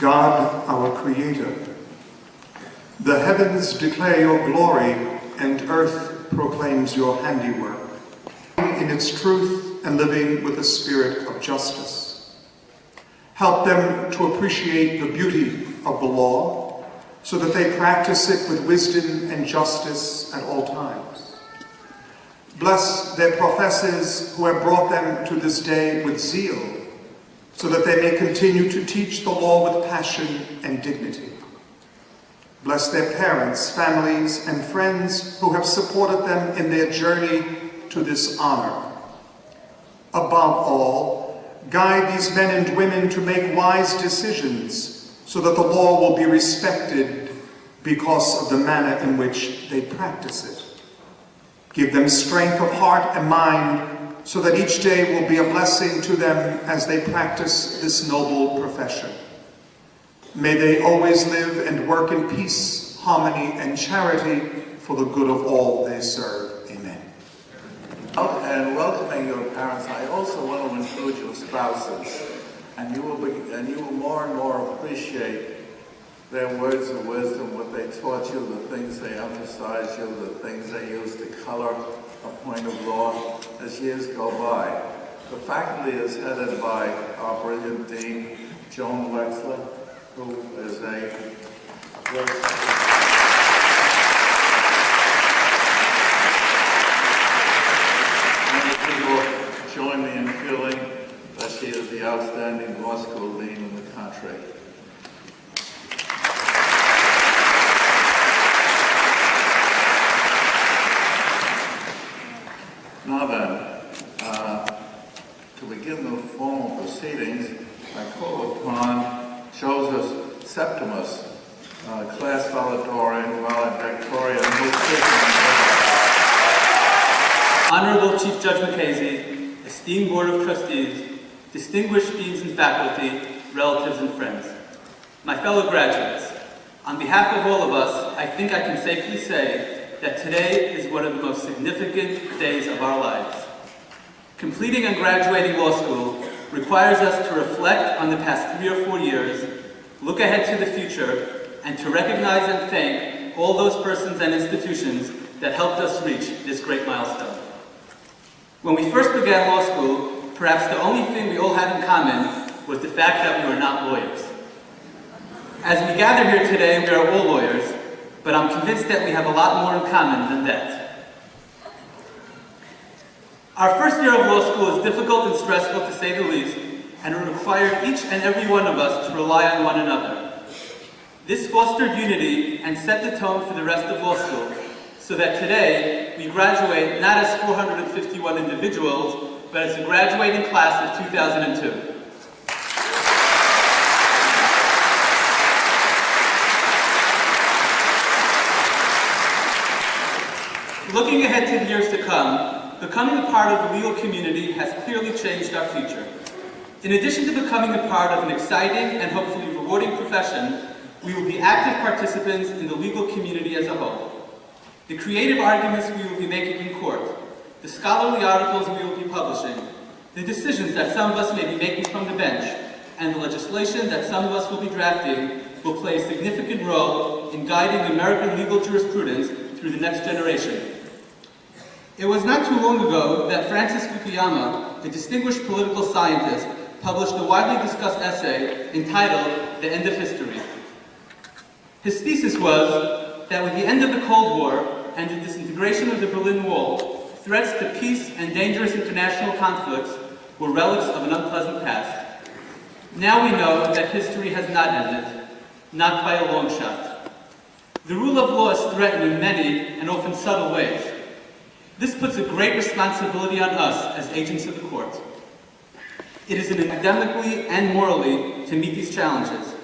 God, our Creator, the heavens declare your glory, and earth proclaims your handiwork, in its truth and living with the spirit of justice. Help them to appreciate the beauty of the law, so that they practice it with wisdom and justice at all times. Bless their professors who have brought them to this day with zeal, so that they may continue to teach the law with passion and dignity. Bless their parents, families, and friends who have supported them in their journey to this honor. Above all, guide these men and women to make wise decisions, so that the law will be respected because of the manner in which they practice it. Give them strength of heart and mind, so that each day will be a blessing to them as they practice this noble profession. May they always live and work in peace, harmony, and charity for the good of all they serve. Amen. And welcoming your parents, I also want to include your spouses, and you will more and more appreciate their words of wisdom, what they taught you, the things they emphasized you, the things they used to color a point of law as years go by. The faculty is headed by our brilliant dean, Joan Wexler, who is many people join me in feeling that she is the outstanding law school dean in the country. Now then, to begin the formal proceedings, I call upon Joseph Septimus, class valedictorian, valedictorian. Honorable Chief Judge Mukasey, esteemed Board of Trustees, distinguished deans and faculty, relatives and friends. My fellow graduates, on behalf of all of us, I think I can safely say that today is one of the most significant days of our lives. Completing and graduating law school requires us to reflect on the past 3 or 4 years, look ahead to the future, and to recognize and thank all those persons and institutions that helped us reach this great milestone. When we first began law school, perhaps the only thing we all had in common was the fact that we were not lawyers. As we gather here today, we are all lawyers, but I'm convinced that we have a lot more in common than that. Our first year of law school is difficult and stressful, to say the least, and it required each and every one of us to rely on one another. This fostered unity and set the tone for the rest of law school, so that today we graduate not as 451 individuals, but as a graduating class of 2002. Looking ahead to the years to come, becoming a part of the legal community has clearly changed our future. In addition to becoming a part of an exciting and hopefully rewarding profession, we will be active participants in the legal community as a whole. The creative arguments we will be making in court, the scholarly articles we will be publishing, the decisions that some of us may be making from the bench, and the legislation that some of us will be drafting will play a significant role in guiding American legal jurisprudence through the next generation. It was not too long ago that Francis Fukuyama, a distinguished political scientist, published a widely discussed essay entitled "The End of History." His thesis was that with the end of the Cold War and the disintegration of the Berlin Wall, threats to peace and dangerous international conflicts were relics of an unpleasant past. Now we know that history has not ended, not by a long shot. The rule of law is threatened in many and often subtle ways. This puts a great responsibility on us as agents of the court. It is academically and morally to meet these challenges.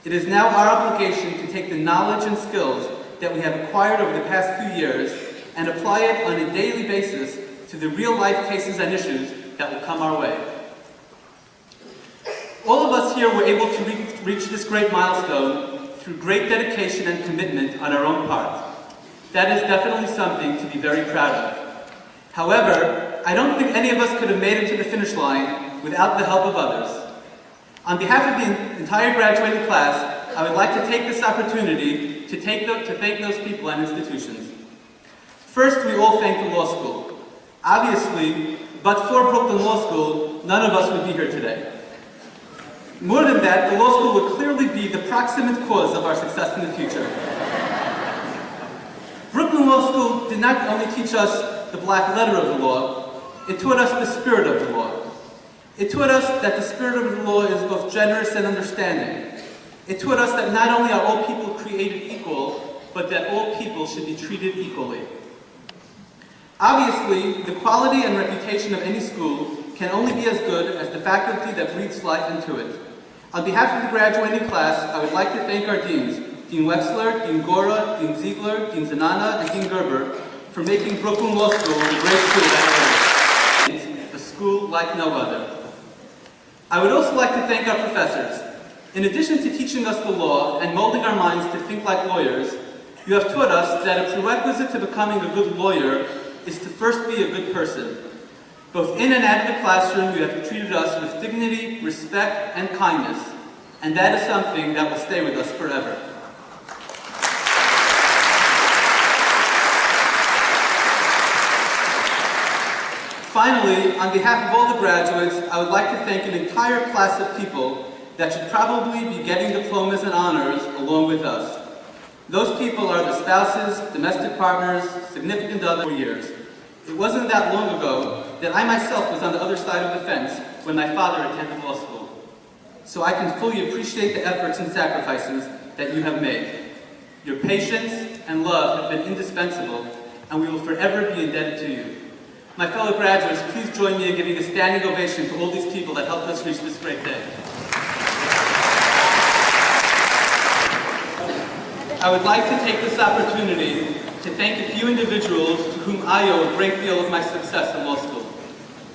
It is now our obligation to take the knowledge and skills that we have acquired over the past few years and apply it on a daily basis to the real-life cases and issues that will come our way. All of us here were able to reach this great milestone through great dedication and commitment on our own part. That is definitely something to be very proud of. However, I don't think any of us could have made it to the finish line without the help of others. On behalf of the entire graduating class, I would like to take this opportunity to thank those people and institutions. First, we all thank the law school. Obviously, but for Brooklyn Law School, none of us would be here today. More than that, the law school would clearly be the proximate cause of our success in the future. Brooklyn Law School did not only teach us the black letter of the law, it taught us the spirit of the law. It taught us that the spirit of the law is both generous and understanding. It taught us that not only are all people created equal, but that all people should be treated equally. Obviously, the quality and reputation of any school can only be as good as the faculty that breathes life into it. On behalf of the graduating class, I would like to thank our deans, Dean Wexler, Dean Gora, Dean Ziegler, Dean Zanana, and Dean Gerber for making Brooklyn Law School the great school that it is, a school like no other. I would also like to thank our professors. In addition to teaching us the law and molding our minds to think like lawyers, you have taught us that a prerequisite to becoming a good lawyer is to first be a good person. Both in and out of the classroom, you have treated us with dignity, respect, and kindness, and that is something that will stay with us forever. Finally, on behalf of all the graduates, I would like to thank an entire class of people that should probably be getting diplomas and honors along with us. Those people are the spouses, domestic partners, significant others for years. It wasn't that long ago that I myself was on the other side of the fence when my father attended law school. So I can fully appreciate the efforts and sacrifices that you have made. Your patience and love have been indispensable, and we will forever be indebted to you. My fellow graduates, please join me in giving a standing ovation to all these people that helped us reach this great day. I would like to take this opportunity to thank a few individuals to whom I owe a great deal of my success in law school.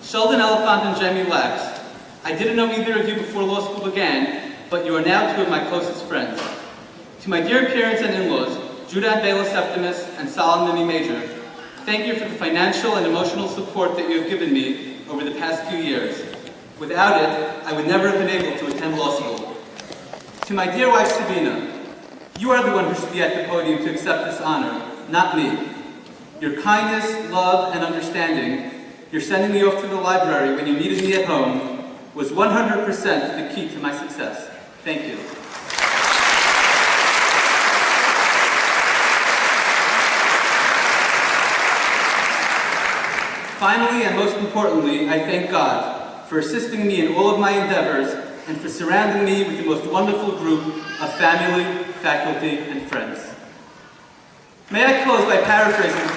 Sheldon Elephant and Jamie Lax. I didn't know either of you before law school began, but you are now two of my closest friends. To my dear parents and in-laws, Judah and Bela Septimus and Solomon Mimi Major, thank you for the financial and emotional support that you have given me over the past few years. Without it, I would never have been able to attend law school. To my dear wife Sabina, you are the one who should be at the podium to accept this honor, not me. Your kindness, love, and understanding, your sending me off to the library when you needed me at home, was 100% the key to my success. Thank you. Finally, and most importantly, I thank God for assisting me in all of my endeavors and for surrounding me with the most wonderful group of family, faculty, and friends. May I close by paraphrasing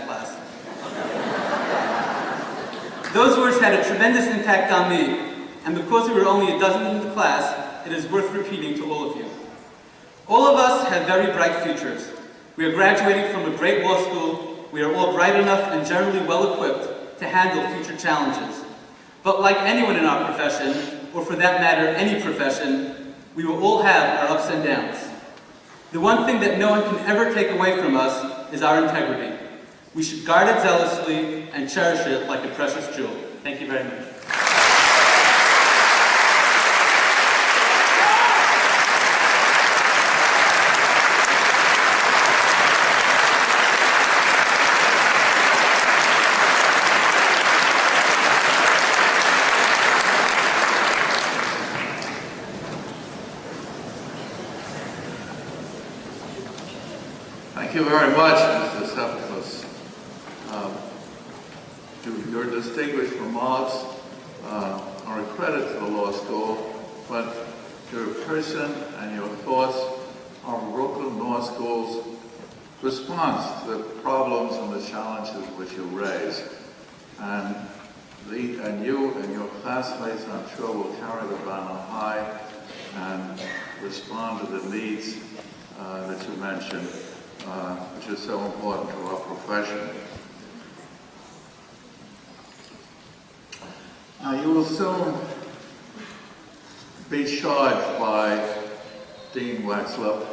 class. Those words had a tremendous impact on me, and because we were only a dozen in the class, it is worth repeating to all of you. All of us have very bright futures. We are graduating from a great law school. We are all bright enough and generally well-equipped to handle future challenges. But like anyone in our profession, or for that matter, any profession, we will all have our ups and downs. The one thing that no one can ever take away from us is our integrity. We should guard it zealously and cherish it like a precious jewel. Thank you very much. Thank you very much, Mr. Septimus. Your distinguished remarks are a credit to the law school, but your person and your thoughts on Brooklyn Law School's response to the problems and the challenges which you raise. And you and your classmates, I'm sure, will carry the banner high and respond to the needs that you mentioned, which is so important to our profession. Now, you will soon be charged by Dean Wexler,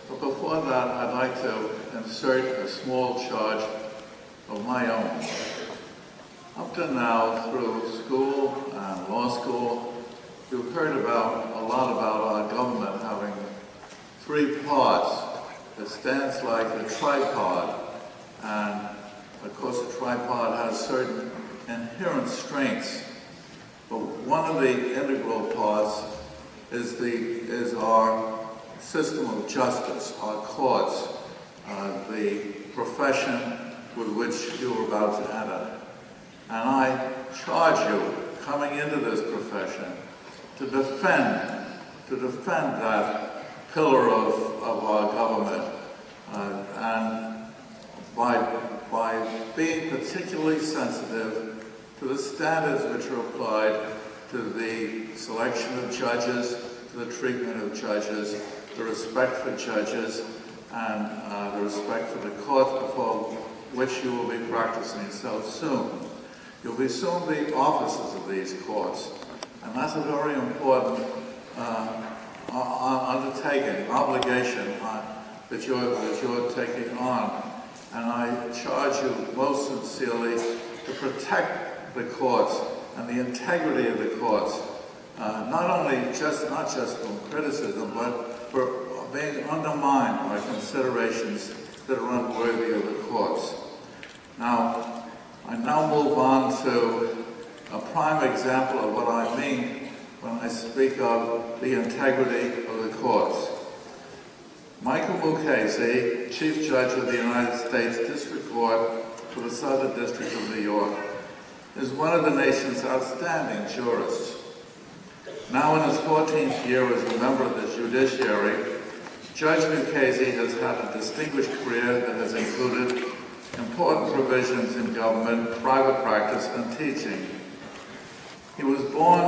but before that, I'd like to insert a small charge of my own. Up to now, through school and law school, you've heard a lot about our government having three parts. It stands like a tripod, and of course a tripod has certain inherent strengths, but one of the integral parts is our system of justice, our courts, the profession with which you are about to enter. And I charge you, coming into this profession, to defend that pillar of our government, and by being particularly sensitive to the standards which are applied to the selection of judges, to the treatment of judges, the respect for judges, and the respect for the courts before which you will be practicing so soon. You'll be soon the officers of these courts, and that's a very important undertaking, obligation that you're taking on. And I charge you most sincerely to protect the courts and the integrity of the courts, not just from criticism, but for being undermined by considerations that are unworthy of the courts. Now, I now move on to a prime example of what I mean when I speak of the integrity of the courts. Michael Mukasey, Chief Judge of the United States District Court for the Southern District of New York, is one of the nation's outstanding jurists. Now in his 14th year as a member of the judiciary, Judge Mukasey has had a distinguished career that has included important provisions in government, private practice, and teaching. He was born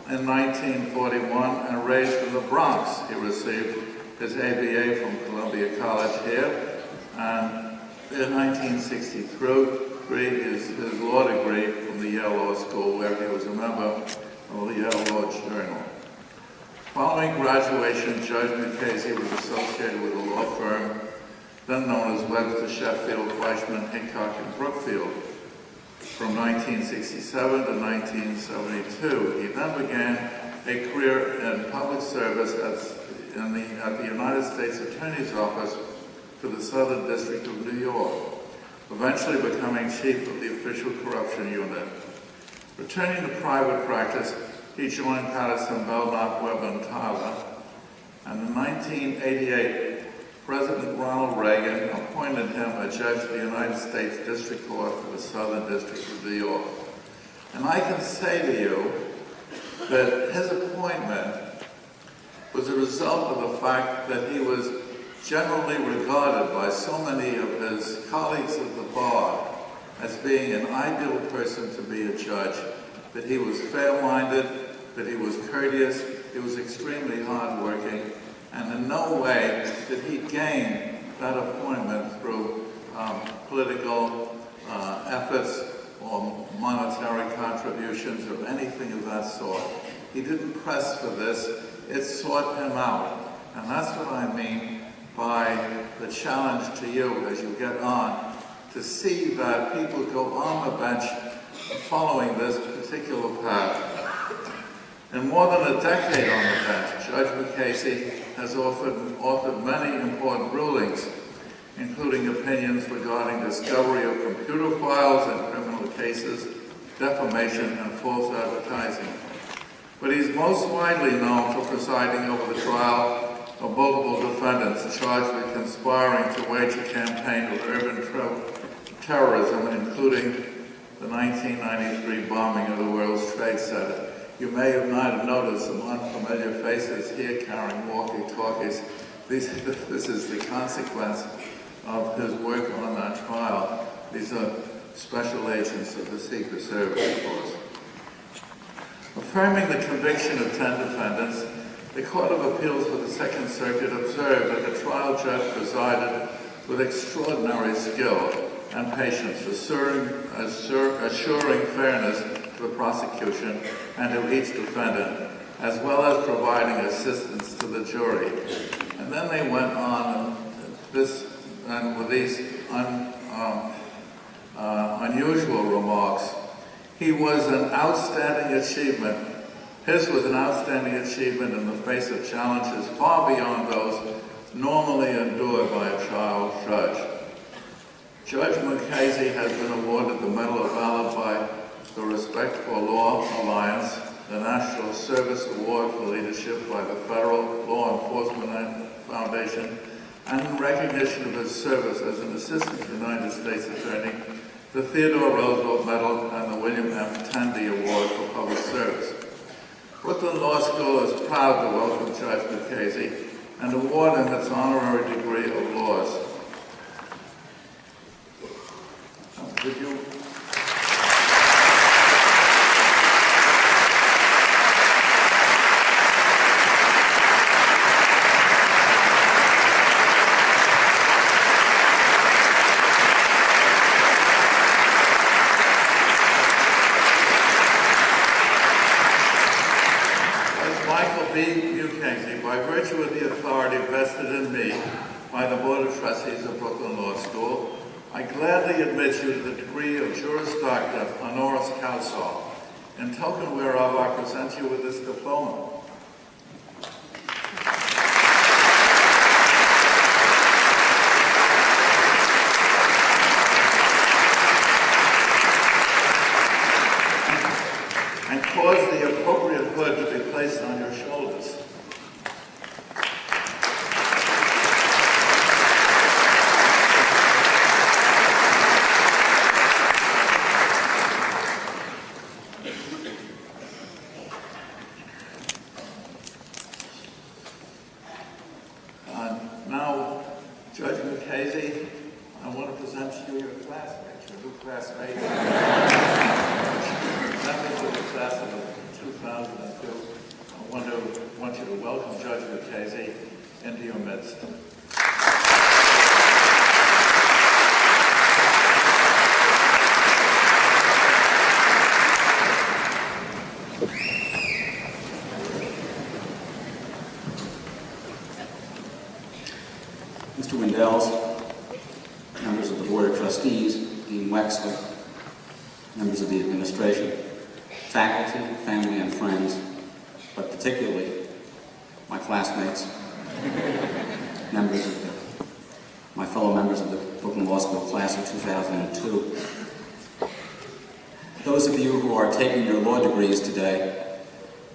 in 1941 and raised in the Bronx. He received his ABA from Columbia College here, and in 1963, his law degree from the Yale Law School, where he was a member of the Yale Law Journal. Following graduation, Judge Mukasey was associated with a law firm then known as Webster, Sheffield, Fleischman, Hickok, and Brookfield from 1967 to 1972. He then began a career in public service at the United States Attorney's Office for the Southern District of New York, eventually becoming chief of the Official Corruption Unit. Returning to private practice, he joined Patterson, Belknap, Webb, and Tyler, and in 1988, President Ronald Reagan appointed him a judge of the United States District Court for the Southern District of New York. And I can say to you that his appointment was a result of the fact that he was generally regarded by so many of his colleagues at the bar as being an ideal person to be a judge, that he was fair-minded, that he was courteous, he was extremely hardworking, and in no way did he gain that appointment through political efforts or monetary contributions or anything of that sort. He didn't press for this, it sought him out. And that's what I mean by the challenge to you as you get on, to see that people go on the bench following this particular path. In more than a decade on the bench, Judge Mukasey has authored many important rulings, including opinions regarding discovery of computer files in criminal cases, defamation, and false advertising. But he's most widely known for presiding over the trial of multiple defendants charged with conspiring to wage a campaign of urban terrorism, including the 1993 bombing of the World Trade Center. You may have not noticed some unfamiliar faces here carrying walkie-talkies. This is the consequence of his work on that trial. These are special agents of the Secret Service, of course. Affirming the conviction of 10 defendants, the Court of Appeals for the Second Circuit observed that the trial judge presided with extraordinary skill and patience, assuring fairness to the prosecution and to each defendant, as well as providing assistance to the jury. And then they went on, with these unusual remarks. His was an outstanding achievement in the face of challenges far beyond those normally endured by a child judge. Judge Mukasey has been awarded the Medal of Valor by the Respect for Law Alliance, the National Service Award for Leadership by the Federal Law Enforcement Foundation, and in recognition of his service as an Assistant United States Attorney, the Theodore Roosevelt Medal and the William M. Tandy Award for Public Service. Brooklyn Law School is proud to welcome Judge Mukasey and award him its honorary degree of laws. Would you? By virtue of the authority vested in me by the Board of Trustees of Brooklyn Law School, I gladly admit you to the degree of Juris Doctor honoris causa, in token whereof I present you with this diploma. And cause the appropriate hood to be placed on your shoulders. Now, Judge Mukasey, I want to present to you your classmates, your new classmates. Members of the class of 2002. I want you to welcome Judge Mukasey into your midst. Mr. Windells, members of the Board of Trustees, Dean Wexler, members of the administration, faculty, family, and friends, but particularly my classmates, my fellow members of the Brooklyn Law School class of 2002. Those of you who are taking your law degrees today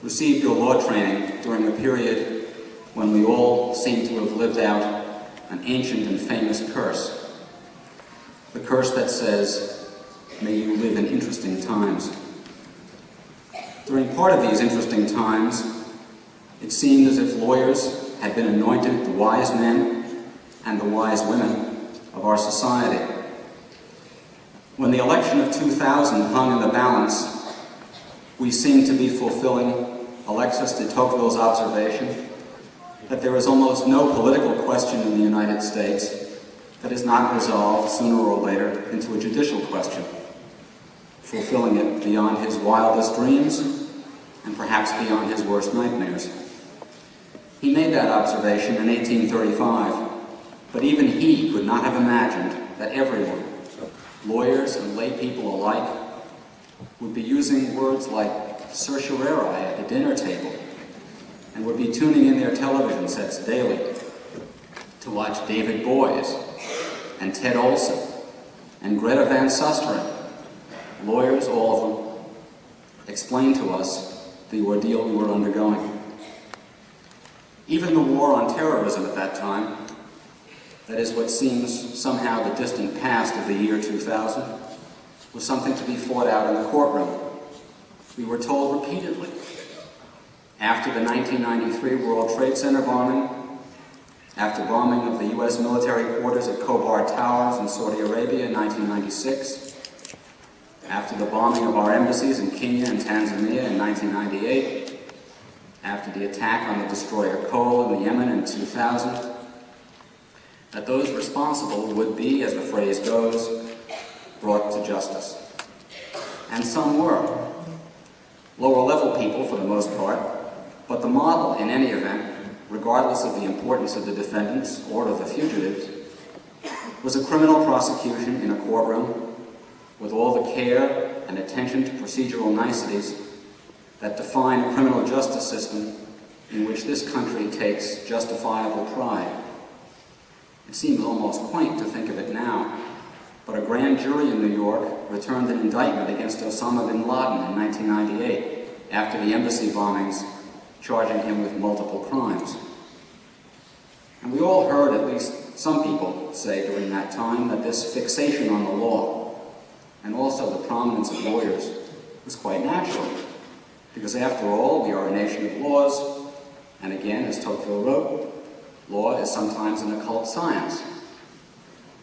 received your law training during a period when we all seem to have lived out an ancient and famous curse. The curse that says, "May you live in interesting times." During part of these interesting times, it seemed as if lawyers had been anointed the wise men and the wise women of our society. When the election of 2000 hung in the balance, we seemed to be fulfilling Alexis de Tocqueville's observation that there is almost no political question in the United States that is not resolved sooner or later into a judicial question, fulfilling it beyond his wildest dreams and perhaps beyond his worst nightmares. He made that observation in 1835, but even he could not have imagined that everyone, lawyers and lay people alike, would be using words like certiorari at the dinner table and would be tuning in their television sets daily to watch David Boies and Ted Olson and Greta Van Susteren, lawyers, all of them, explain to us the ordeal we were undergoing. Even the war on terrorism at that time, that is what seems somehow the distant past of the year 2000, was something to be fought out in the courtroom. We were told repeatedly, after the 1993 World Trade Center bombing, after bombing of the U.S. military quarters at Khobar Towers in Saudi Arabia in 1996, after the bombing of our embassies in Kenya and Tanzania in 1998, after the attack on the destroyer Cole in Yemen in 2000, that those responsible would be, as the phrase goes, brought to justice. And some were. Lower-level people, for the most part, but the model, in any event, regardless of the importance of the defendants or of the fugitives, was a criminal prosecution in a courtroom with all the care and attention to procedural niceties that define a criminal justice system in which this country takes justifiable pride. It seems almost quaint to think of it now, but a grand jury in New York returned an indictment against Osama bin Laden in 1998 after the embassy bombings, charging him with multiple crimes. And we all heard, at least some people say during that time, that this fixation on the law and also the prominence of lawyers was quite natural, because after all, we are a nation of laws, and again, as Tocqueville wrote, law is sometimes an occult science.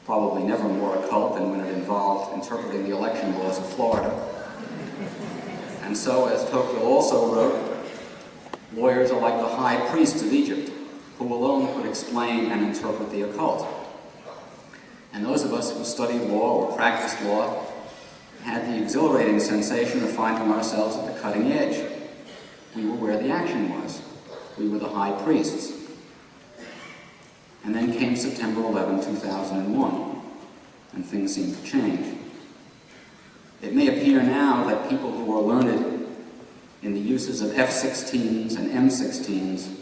Probably never more occult than when it involved interpreting the election laws of Florida. And so, as Tocqueville also wrote, lawyers are like the high priests of Egypt, who alone could explain and interpret the occult. And those of us who studied law or practiced law had the exhilarating sensation of finding ourselves at the cutting edge. We were where the action was. We were the high priests. And then came September 11, 2001, and things seemed to change. It may appear now that people who are learned in the uses of F-16s and M-16s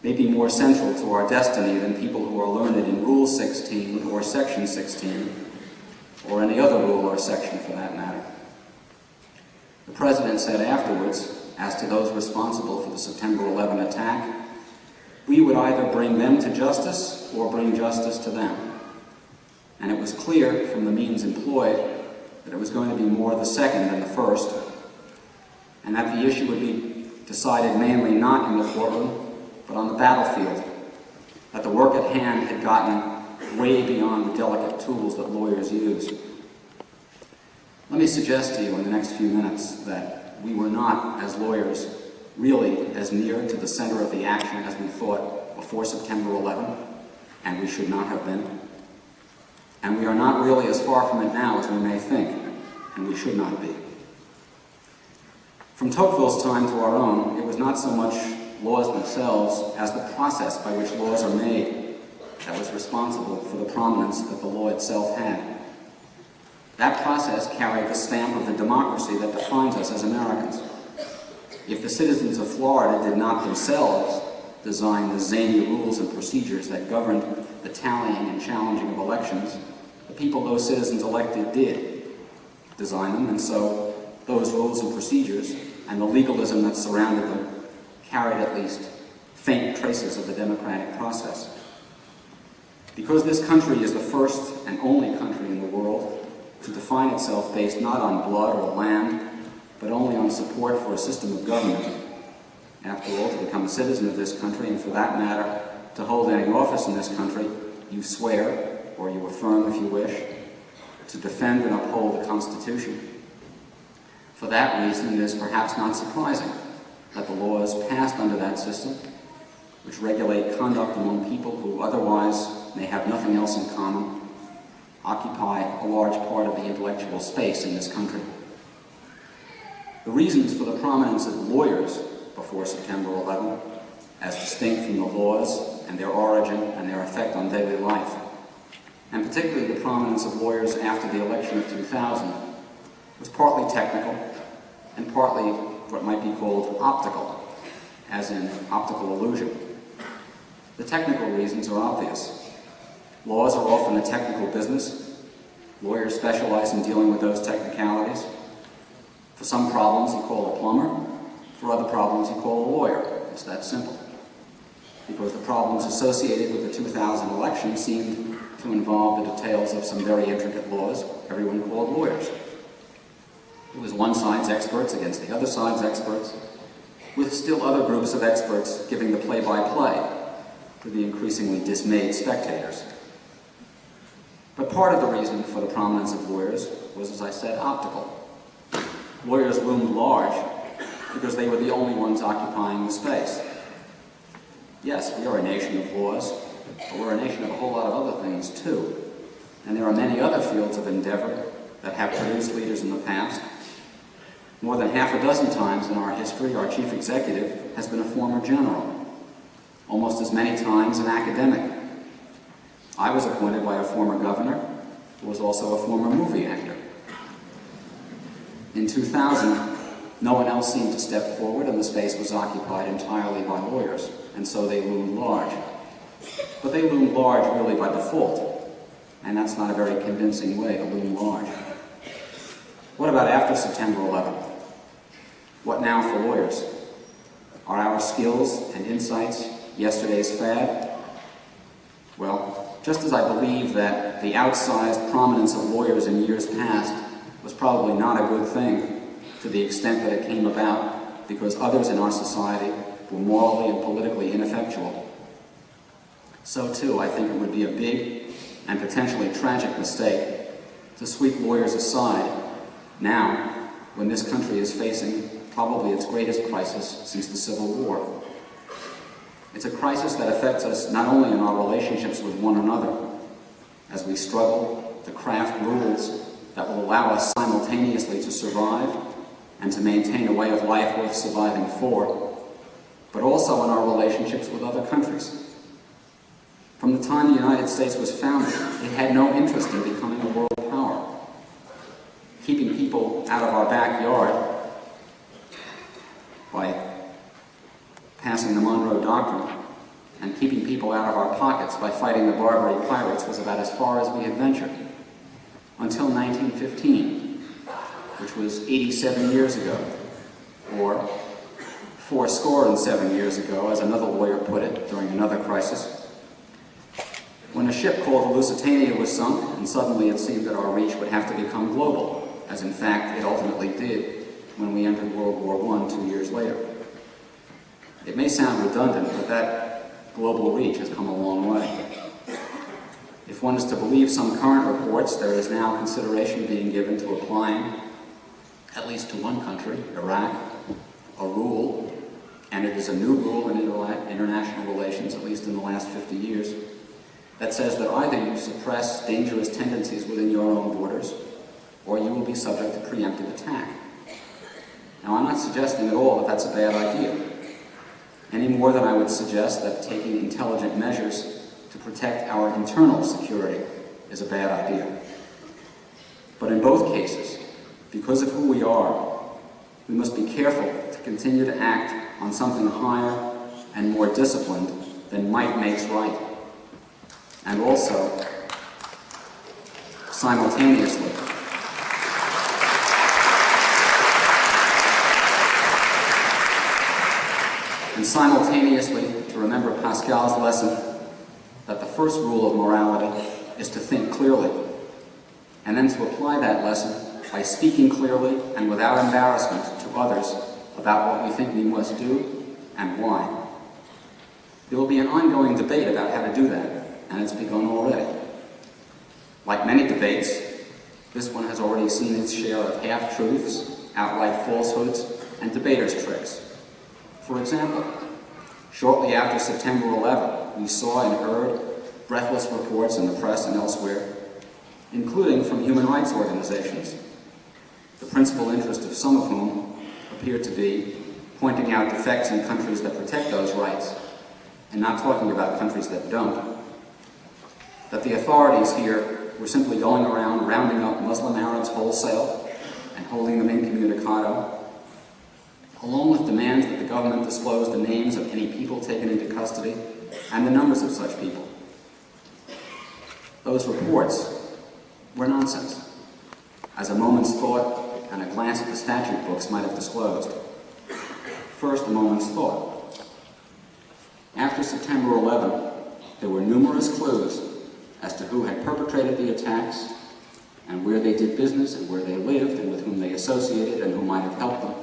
may be more central to our destiny than people who are learned in Rule 16 or Section 16, or any other rule or section for that matter. The President said afterwards, as to those responsible for the September 11 attack, we would either bring them to justice or bring justice to them. And it was clear from the means employed that it was going to be more the second than the first, and that the issue would be decided mainly not in the courtroom, but on the battlefield, that the work at hand had gotten way beyond the delicate tools that lawyers use. Let me suggest to you in the next few minutes that we were not, as lawyers, really as near to the center of the action as we thought before September 11, and we should not have been. And we are not really as far from it now as we may think, and we should not be. From Tocqueville's time to our own, it was not so much laws themselves as the process by which laws are made that was responsible for the prominence that the law itself had. That process carried the stamp of the democracy that defines us as Americans. If the citizens of Florida did not themselves design the zany rules and procedures that governed the tallying and challenging of elections, the people those citizens elected did design them, and so those rules and procedures and the legalism that surrounded them carried at least faint traces of the democratic process. Because this country is the first and only country in the world to define itself based not on blood or land, but only on support for a system of government. After all, to become a citizen of this country, and for that matter, to hold any office in this country, you swear, or you affirm if you wish, to defend and uphold the Constitution. For that reason, it is perhaps not surprising that the laws passed under that system, which regulate conduct among people who otherwise may have nothing else in common, occupy a large part of the intellectual space in this country. The reasons for the prominence of lawyers before September 11, as distinct from the laws and their origin and their effect on daily life, and particularly the prominence of lawyers after the election of 2000, was partly technical and partly what might be called optical, as in optical illusion. The technical reasons are obvious. Laws are often a technical business. Lawyers specialize in dealing with those technicalities. For some problems, you call a plumber. For other problems, you call a lawyer. It's that simple. Because the problems associated with the 2000 election seemed to involve the details of some very intricate laws, everyone called lawyers. It was one side's experts against the other side's experts, with still other groups of experts giving the play-by-play to the increasingly dismayed spectators. But part of the reason for the prominence of lawyers was, as I said, optical. Lawyers loomed large because they were the only ones occupying the space. Yes, we are a nation of laws, but we're a nation of a whole lot of other things too. And there are many other fields of endeavor that have produced leaders in the past. More than half a dozen times in our history, our chief executive has been a former general. Almost as many times an academic. I was appointed by a former governor who was also a former movie actor. In 2000, no one else seemed to step forward and the space was occupied entirely by lawyers, and so they loomed large. But they loomed large really by default, and that's not a very convincing way to loom large. What about after September 11th? What now for lawyers? Are our skills and insights yesterday's fad? Well, just as I believe that the outsized prominence of lawyers in years past was probably not a good thing to the extent that it came about because others in our society were morally and politically ineffectual, so too I think it would be a big and potentially tragic mistake to sweep lawyers aside now when this country is facing probably its greatest crisis since the Civil War. It's a crisis that affects us not only in our relationships with one another, as we struggle to craft rules that will allow us simultaneously to survive and to maintain a way of life worth surviving for, but also in our relationships with other countries. From the time the United States was founded, it had no interest in becoming a world power. Keeping people out of our backyard by passing the Monroe Doctrine and keeping people out of our pockets by fighting the Barbary pirates was about as far as we had ventured. Until 1915, which was 87 years ago, or 77 years ago, as another lawyer put it during another crisis, when a ship called the Lusitania was sunk, and suddenly it seemed that our reach would have to become global, as in fact it ultimately did when we entered World War I 2 years later. It may sound redundant, but that global reach has come a long way. If one is to believe some current reports, there is now consideration being given to applying, at least to one country, Iraq, a rule, and it is a new rule in international relations, at least in the last 50 years, that says that either you suppress dangerous tendencies within your own borders, or you will be subject to preemptive attack. Now, I'm not suggesting at all that that's a bad idea, any more than I would suggest that taking intelligent measures to protect our internal security is a bad idea. But in both cases, because of who we are, we must be careful to continue to act on something higher and more disciplined than might makes right. And also, simultaneously, to remember Pascal's lesson that the first rule of morality is to think clearly, and then to apply that lesson by speaking clearly and without embarrassment to others about what we think we must do and why. There will be an ongoing debate about how to do that, and it's begun already. Like many debates, this one has already seen its share of half-truths, outright falsehoods, and debaters' tricks. For example, shortly after September 11, we saw and heard breathless reports in the press and elsewhere, including from human rights organizations, the principal interest of some of whom appeared to be pointing out defects in countries that protect those rights, and not talking about countries that don't, that the authorities here were simply going around rounding up Muslim Arabs wholesale and holding them incommunicado, along with demands that the government disclose the names of any people taken into custody and the numbers of such people. Those reports were nonsense, as a moment's thought and a glance at the statute books might have disclosed. First, a moment's thought. After September 11, there were numerous clues as to who had perpetrated the attacks and where they did business and where they lived and with whom they associated and who might have helped them.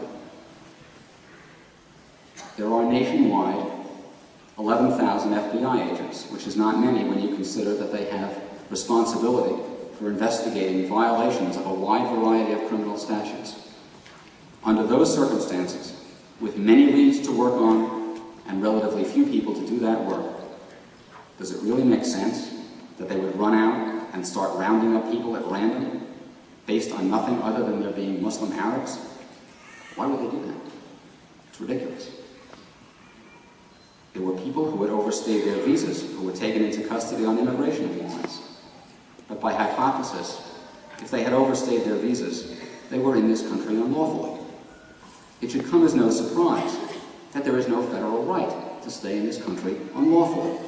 There are nationwide 11,000 FBI agents, which is not many when you consider that they have responsibility for investigating violations of a wide variety of criminal statutes. Under those circumstances, with many leads to work on and relatively few people to do that work, does it really make sense that they would run out and start rounding up people at random based on nothing other than there being Muslim Arabs? Why would they do that? It's ridiculous. There were people who had overstayed their visas who were taken into custody on immigration warrants. But by hypothesis, if they had overstayed their visas, they were in this country unlawfully. It should come as no surprise that there is no federal right to stay in this country unlawfully.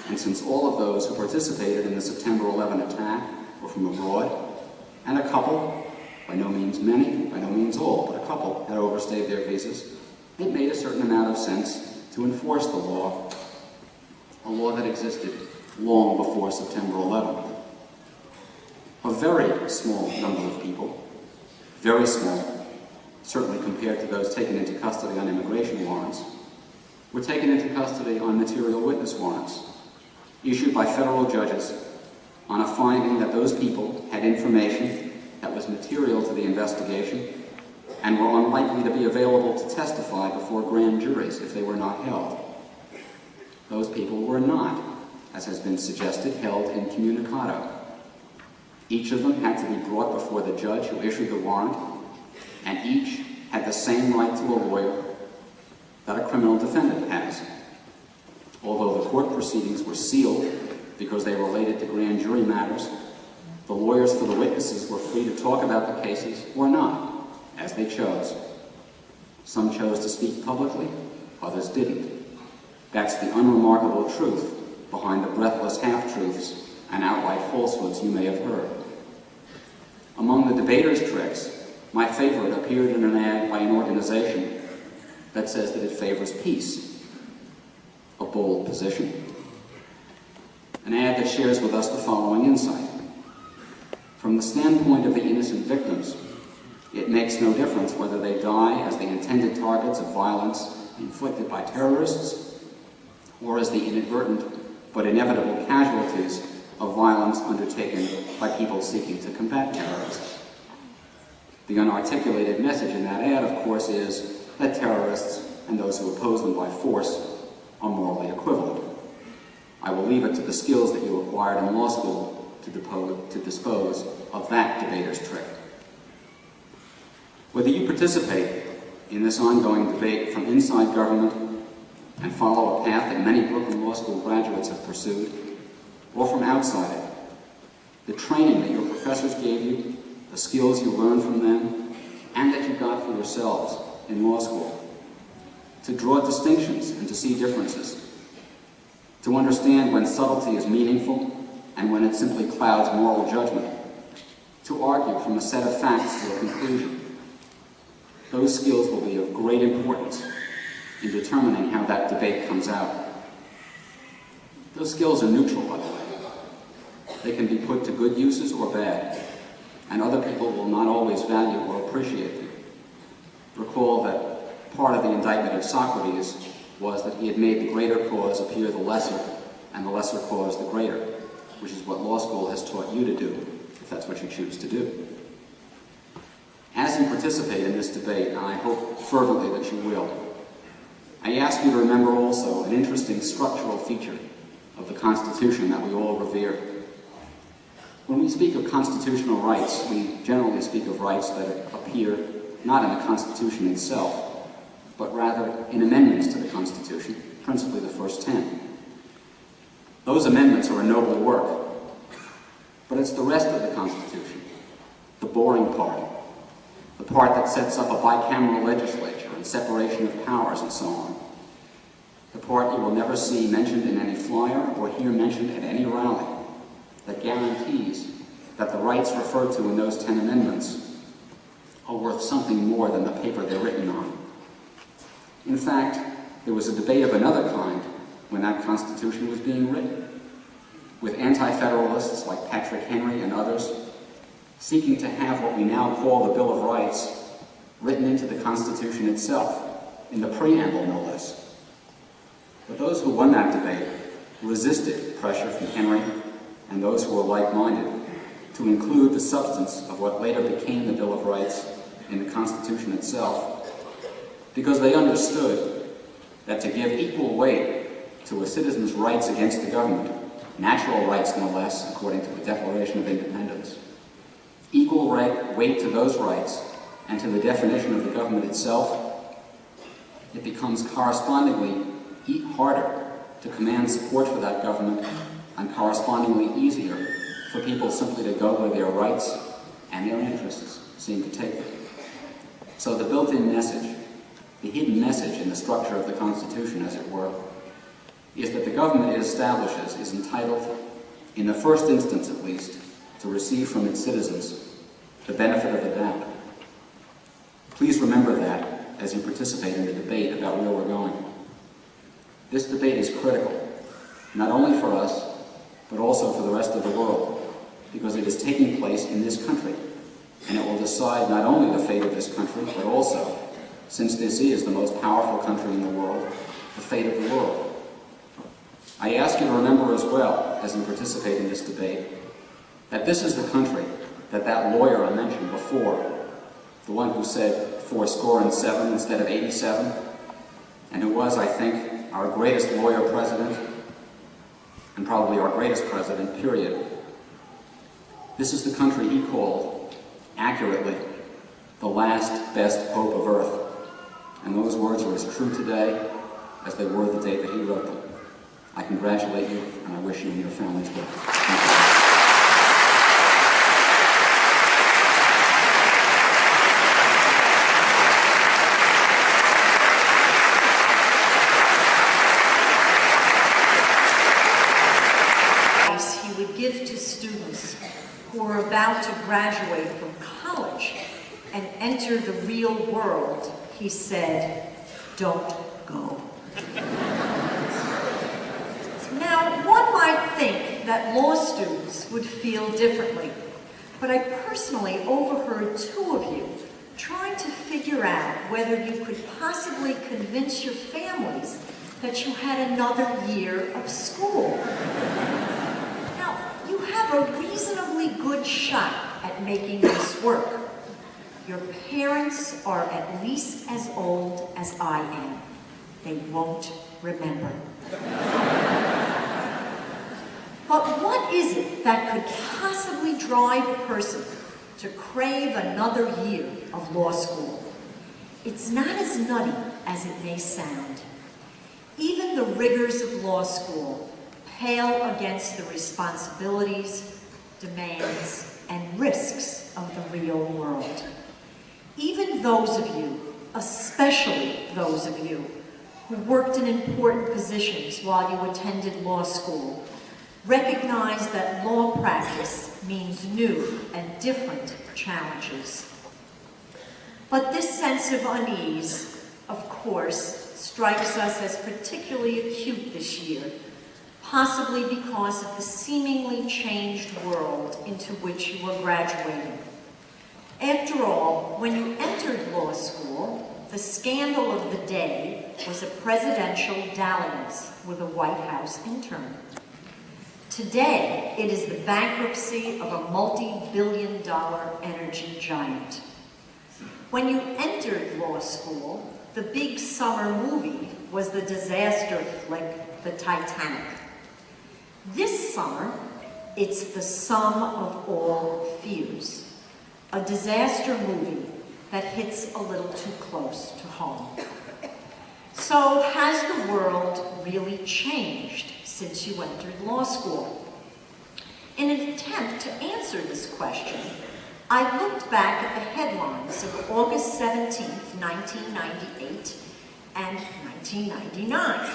And since all of those who participated in the September 11 attack were from abroad, and a couple, by no means many, by no means all, but a couple had overstayed their visas, it made a certain amount of sense to enforce the law, a law that existed long before September 11. A very small number of people, very small, certainly compared to those taken into custody on immigration warrants, were taken into custody on material witness warrants, issued by federal judges on a finding that those people had information that was material to the investigation and were unlikely to be available to testify before grand juries if they were not held. Those people were not, as has been suggested, held incommunicado. Each of them had to be brought before the judge who issued the warrant, and each had the same right to a lawyer that a criminal defendant has. Although the court proceedings were sealed because they related to grand jury matters, the lawyers for the witnesses were free to talk about the cases or not, as they chose. Some chose to speak publicly, others didn't. That's the unremarkable truth behind the breathless half-truths and outright falsehoods you may have heard. Among the debaters' tricks, my favorite appeared in an ad by an organization that says that it favors peace. A bold position. An ad that shares with us the following insight. From the standpoint of the innocent victims, it makes no difference whether they die as the intended targets of violence inflicted by terrorists or as the inadvertent but inevitable casualties of violence undertaken by people seeking to combat terrorists. The unarticulated message in that ad, of course, is that terrorists and those who oppose them by force are morally equivalent. I will leave it to the skills that you acquired in law school to dispose of that debater's trick. Whether you participate in this ongoing debate from inside government and follow a path that many Brooklyn Law School graduates have pursued, or from outside it, the training that your professors gave you, the skills you learned from them, and that you got for yourselves in law school, to draw distinctions and to see differences, to understand when subtlety is meaningful and when it simply clouds moral judgment, to argue from a set of facts to a conclusion. Those skills will be of great importance in determining how that debate comes out. Those skills are neutral, by the way. They can be put to good uses or bad, and other people will not always value or appreciate them. Recall that part of the indictment of Socrates was that he had made the greater cause appear the lesser, and the lesser cause the greater, which is what law school has taught you to do, if that's what you choose to do. As you participate in this debate, and I hope fervently that you will, I ask you to remember also an interesting structural feature of the Constitution that we all revere. When we speak of constitutional rights, we generally speak of rights that appear not in the Constitution itself, but rather in amendments to the Constitution, principally the first 10. Those amendments are a noble work, but it's the rest of the Constitution, the boring part, the part that sets up a bicameral legislature and separation of powers and so on, the part you will never see mentioned in any flyer or hear mentioned at any rally, that guarantees that the rights referred to in those 10 amendments are worth something more than the paper they're written on. In fact, there was a debate of another kind when that Constitution was being written, with anti-federalists like Patrick Henry and others seeking to have what we now call the Bill of Rights written into the Constitution itself, in the preamble no less. But those who won that debate resisted pressure from Henry and those who were like-minded to include the substance of what later became the Bill of Rights in the Constitution itself, because they understood that to give equal weight to a citizen's rights against the government, natural rights no less, according to the Declaration of Independence, equal weight to those rights and to the definition of the government itself, it becomes correspondingly harder to command support for that government and correspondingly easier for people simply to go where their rights and their interests seem to take them. So the built-in message, the hidden message in the structure of the Constitution, as it were, is that the government it establishes is entitled, in the first instance at least, to receive from its citizens the benefit of the doubt. Please remember that as you participate in the debate about where we're going. This debate is critical, not only for us, but also for the rest of the world, because it is taking place in this country, and it will decide not only the fate of this country, but also, since this is the most powerful country in the world, the fate of the world. I ask you to remember as well, as you participate in this debate, that this is the country that lawyer I mentioned before, the one who said 77 instead of 87, and who was, I think, our greatest lawyer president, and probably our greatest president, period. This is the country he called, accurately, the last best hope of earth. And those words are as true today as they were the day that he wrote them. I congratulate you, and I wish you and your families well. Thank you. He would give to students who are about to graduate from college and enter the real world, he said, "Don't go." Now, one might think that law students would feel differently, but I personally overheard two of you trying to figure out whether you could possibly convince your families that you had another year of school. Now, you have a reasonably good shot at making this work. Your parents are at least as old as I am. They won't remember. But what is it that could possibly drive a person to crave another year of law school? It's not as nutty as it may sound. Even the rigors of law school pale against the responsibilities, demands, and risks of the real world. Even those of you, especially those of you, who worked in important positions while you attended law school, recognize that law practice means new and different challenges. But this sense of unease, of course, strikes us as particularly acute this year, possibly because of the seemingly changed world into which you are graduating. After all, when you entered law school, the scandal of the day was a presidential dalliance with a White House intern. Today, it is the bankruptcy of a multi-billion-dollar energy giant. When you entered law school, the big summer movie was the disaster flick, The Titanic. This summer, it's the sum of all fears, a disaster movie that hits a little too close to home. So, has the world really changed since you entered law school? In an attempt to answer this question, I looked back at the headlines of August 17th, 1998 and 1999.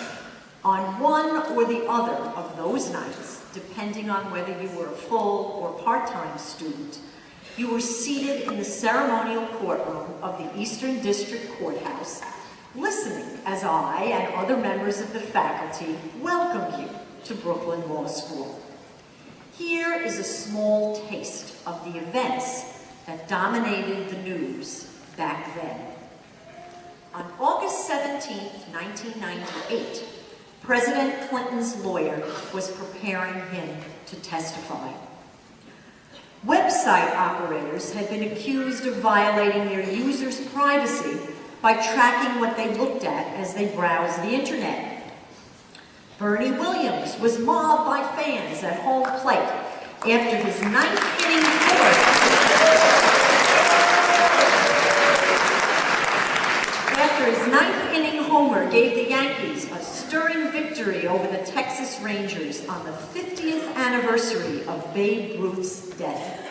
On one or the other of those nights, depending on whether you were a full or part-time student, you were seated in the ceremonial courtroom of the Eastern District Courthouse, listening as I and other members of the faculty welcomed you to Brooklyn Law School. Here is a small taste of the events that dominated the news back then. On August 17, 1998, President Clinton's lawyer was preparing him to testify. Website operators had been accused of violating their users' privacy by tracking what they looked at as they browsed the internet. Bernie Williams was mobbed by fans at home plate after his ninth-inning homer gave the Yankees a stirring victory over the Texas Rangers on the 50th anniversary of Babe Ruth's death.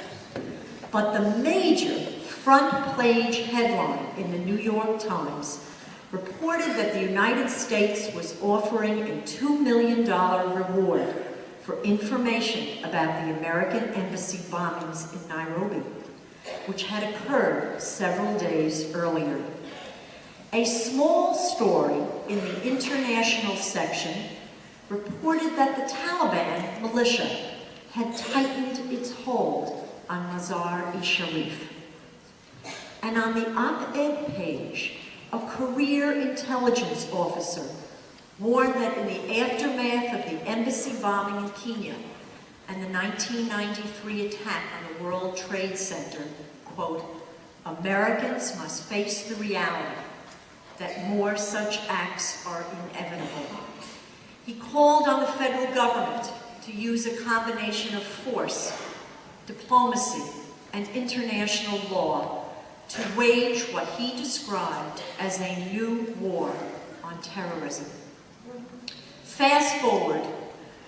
But the major front page headline in the New York Times reported that the United States was offering a $2 million reward for information about the American embassy bombings in Nairobi, which had occurred several days earlier. A small story in the international section reported that the Taliban militia had tightened its hold on Mazar-e-Sharif. And on the op-ed page, a career intelligence officer warned that in the aftermath of the embassy bombing in Kenya and the 1993 attack on the World Trade Center, quote, Americans must face the reality that more such acts are inevitable. He called on the federal government to use a combination of force, diplomacy, and international law to wage what he described as a new war on terrorism. Fast forward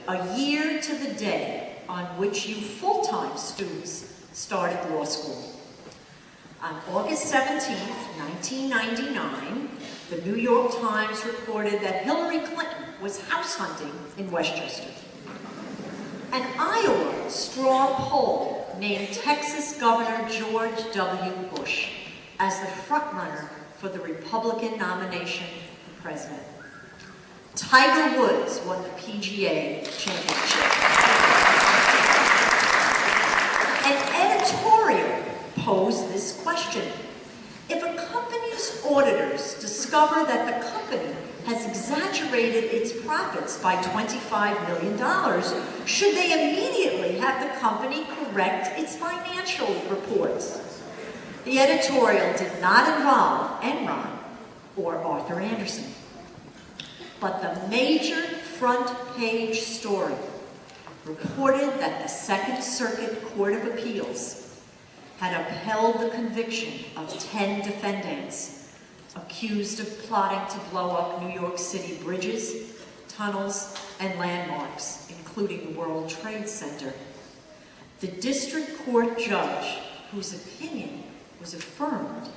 a year to the day on which you full-time students started law school. On August 17, 1999, the New York Times reported that Hillary Clinton was house hunting in Westchester. An Iowa straw poll named Texas Governor George W. Bush as the frontrunner for the Republican nomination for president. Tiger Woods won the PGA Championship. An editorial posed this question. If a company's auditors discover that the company has exaggerated its profits by $25 million, should they immediately have the company correct its financial reports? The editorial did not involve Enron or Arthur Andersen. But the major front page story reported that the Second Circuit Court of Appeals had upheld the conviction of 10 defendants accused of plotting to blow up New York City bridges, tunnels, and landmarks, including the World Trade Center. The district court judge, whose opinion was affirmed,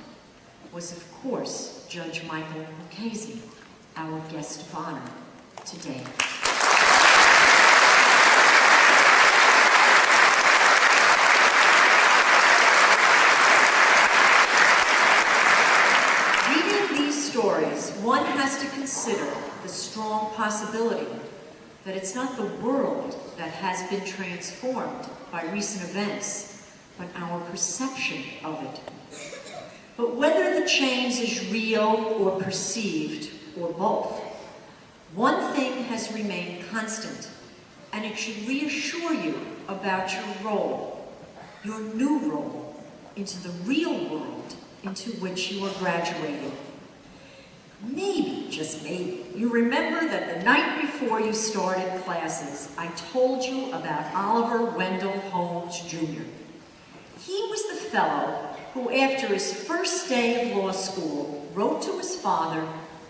was of course Judge Michael Mukasey, our guest of honor today. Stories, one has to consider the strong possibility that it's not the world that has been transformed by recent events, but our perception of it. But whether the change is real or perceived, or both, one thing has remained constant, and it should reassure you about your role, your new role, into the real world into which you are graduating. Maybe, just maybe, you remember that the night before you started classes, I told you about Oliver Wendell Holmes, Jr. He was the fellow who, after his first day of law school, wrote to his father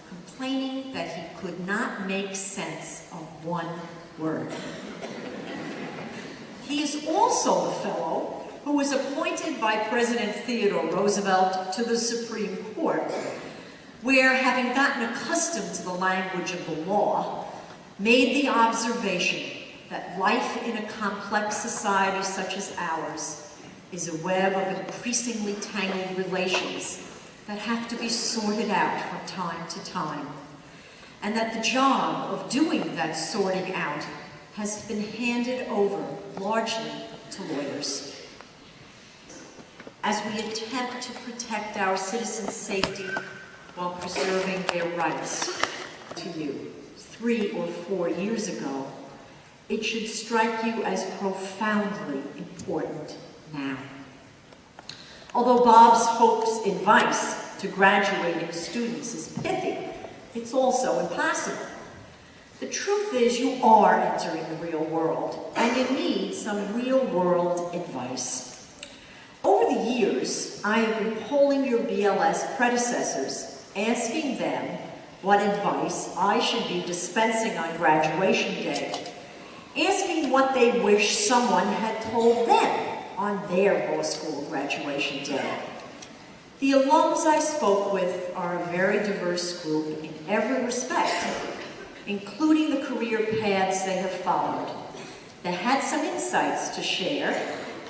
complaining that he could not make sense of one word. He is also the fellow who was appointed by President Theodore Roosevelt to the Supreme Court, where, having gotten accustomed to the language of the law, made the observation that life in a complex society such as ours is a web of increasingly tangled relations that have to be sorted out from time to time, and that the job of doing that sorting out has been handed over largely to lawyers. As we attempt to protect our citizens' safety while preserving their rights to you 3 or 4 years ago, it should strike you as profoundly important now. Although Bob's hopes advice to graduating students is pithy, it's also impossible. The truth is you are entering the real world, and you need some real-world advice. Over the years, I have been polling your BLS predecessors, asking them what advice I should be dispensing on graduation day, asking what they wish someone had told them on their law school graduation day. The alums I spoke with are a very diverse group in every respect, including the career paths they have followed. They had some insights to share,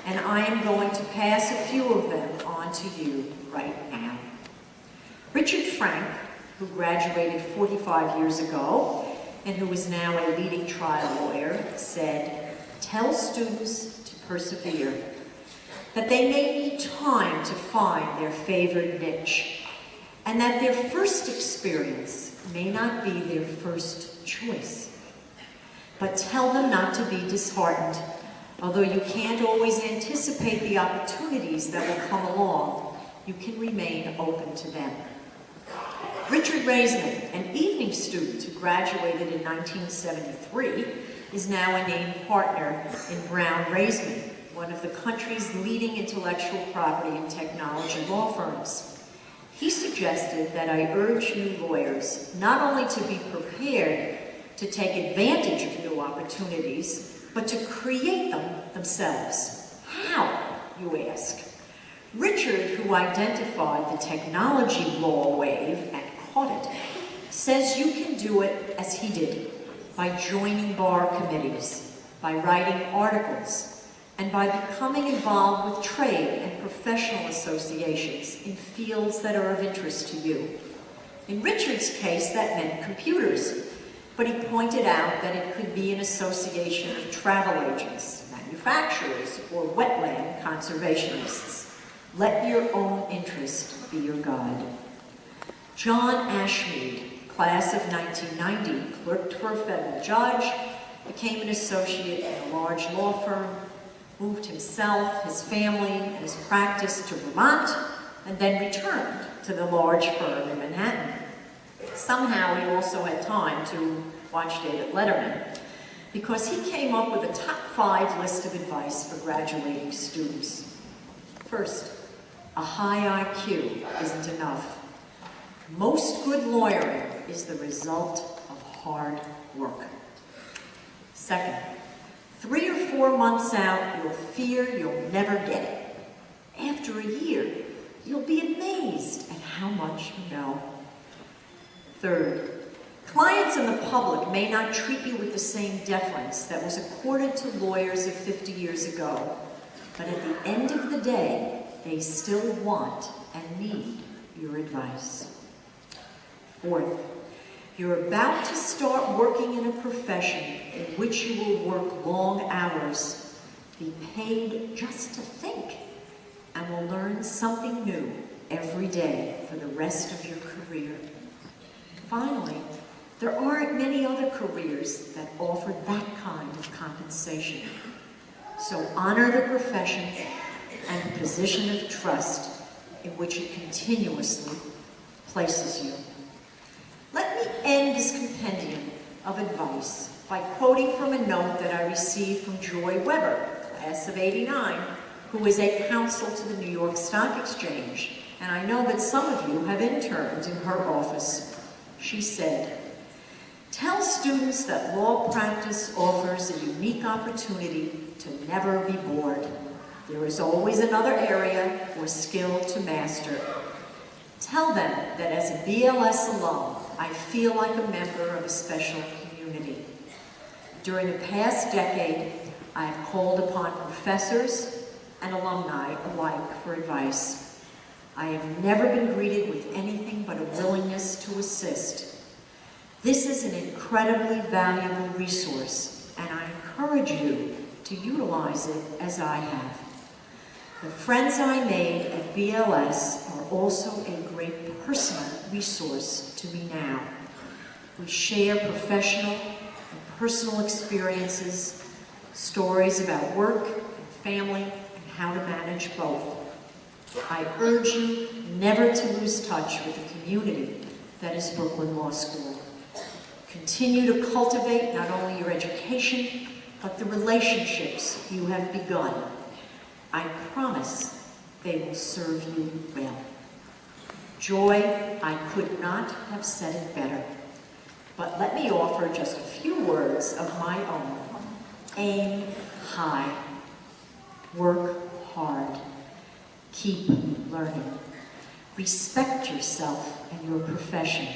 and I am going to pass a few of them on to you right now. Richard Frank, who graduated 45 years ago and who is now a leading trial lawyer, said, "Tell students to persevere, that they may need time to find their favored niche, and that their first experience may not be their first choice. But tell them not to be disheartened, although you can't always anticipate the opportunities that will come along, you can remain open to them." Richard Raisman, an evening student who graduated in 1973, is now a named partner in Brown Raisman, one of the country's leading intellectual property and technology law firms. He suggested that I urge new lawyers not only to be prepared to take advantage of new opportunities, but to create them themselves. How, you ask? Richard, who identified the technology law wave and caught it, says you can do it as he did, by joining bar committees, by writing articles, and by becoming involved with trade and professional associations in fields that are of interest to you. In Richard's case, that meant computers, but he pointed out that it could be an association of travel agents, manufacturers, or wetland conservationists. Let your own interest be your guide. John Ashmead, class of 1990, clerked for a federal judge, became an associate in a large law firm, moved himself, his family, and his practice to Vermont, and then returned to the large firm in Manhattan. Somehow he also had time to watch David Letterman, because he came up with a top 5 list of advice for graduating students. First, a high IQ isn't enough. Most good lawyering is the result of hard work. Second, 3 or 4 months out, you'll fear you'll never get it. After a year, you'll be amazed at how much you know. Third, clients and the public may not treat you with the same deference that was accorded to lawyers of 50 years ago, but at the end of the day, they still want and need your advice. Fourth, you're about to start working in a profession in which you will work long hours, be paid just to think, and will learn something new every day for the rest of your career. Finally, there aren't many other careers that offer that kind of compensation. So honor the profession and the position of trust in which it continuously places you. Let me end this compendium of advice by quoting from a note that I received from Joy Weber, class of '89, who is a counsel to the New York Stock Exchange, and I know that some of you have interned in her office. She said, "Tell students that law practice offers a unique opportunity to never be bored. There is always another area or skill to master. Tell them that as a BLS alum, I feel like a member of a special community. During the past decade, I have called upon professors and alumni alike for advice. I have never been greeted with anything but a willingness to assist. This is an incredibly valuable resource, and I encourage you to utilize it as I have. The friends I made at BLS are also a great personal resource to me now. We share professional and personal experiences, stories about work and family, and how to manage both. I urge you never to lose touch with the community that is Brooklyn Law School. Continue to cultivate not only your education, but the relationships you have begun. I promise they will serve you well. Joy, I could not have said it better. But let me offer just a few words of my own. Aim high. Work hard. Keep learning. Respect yourself and your profession.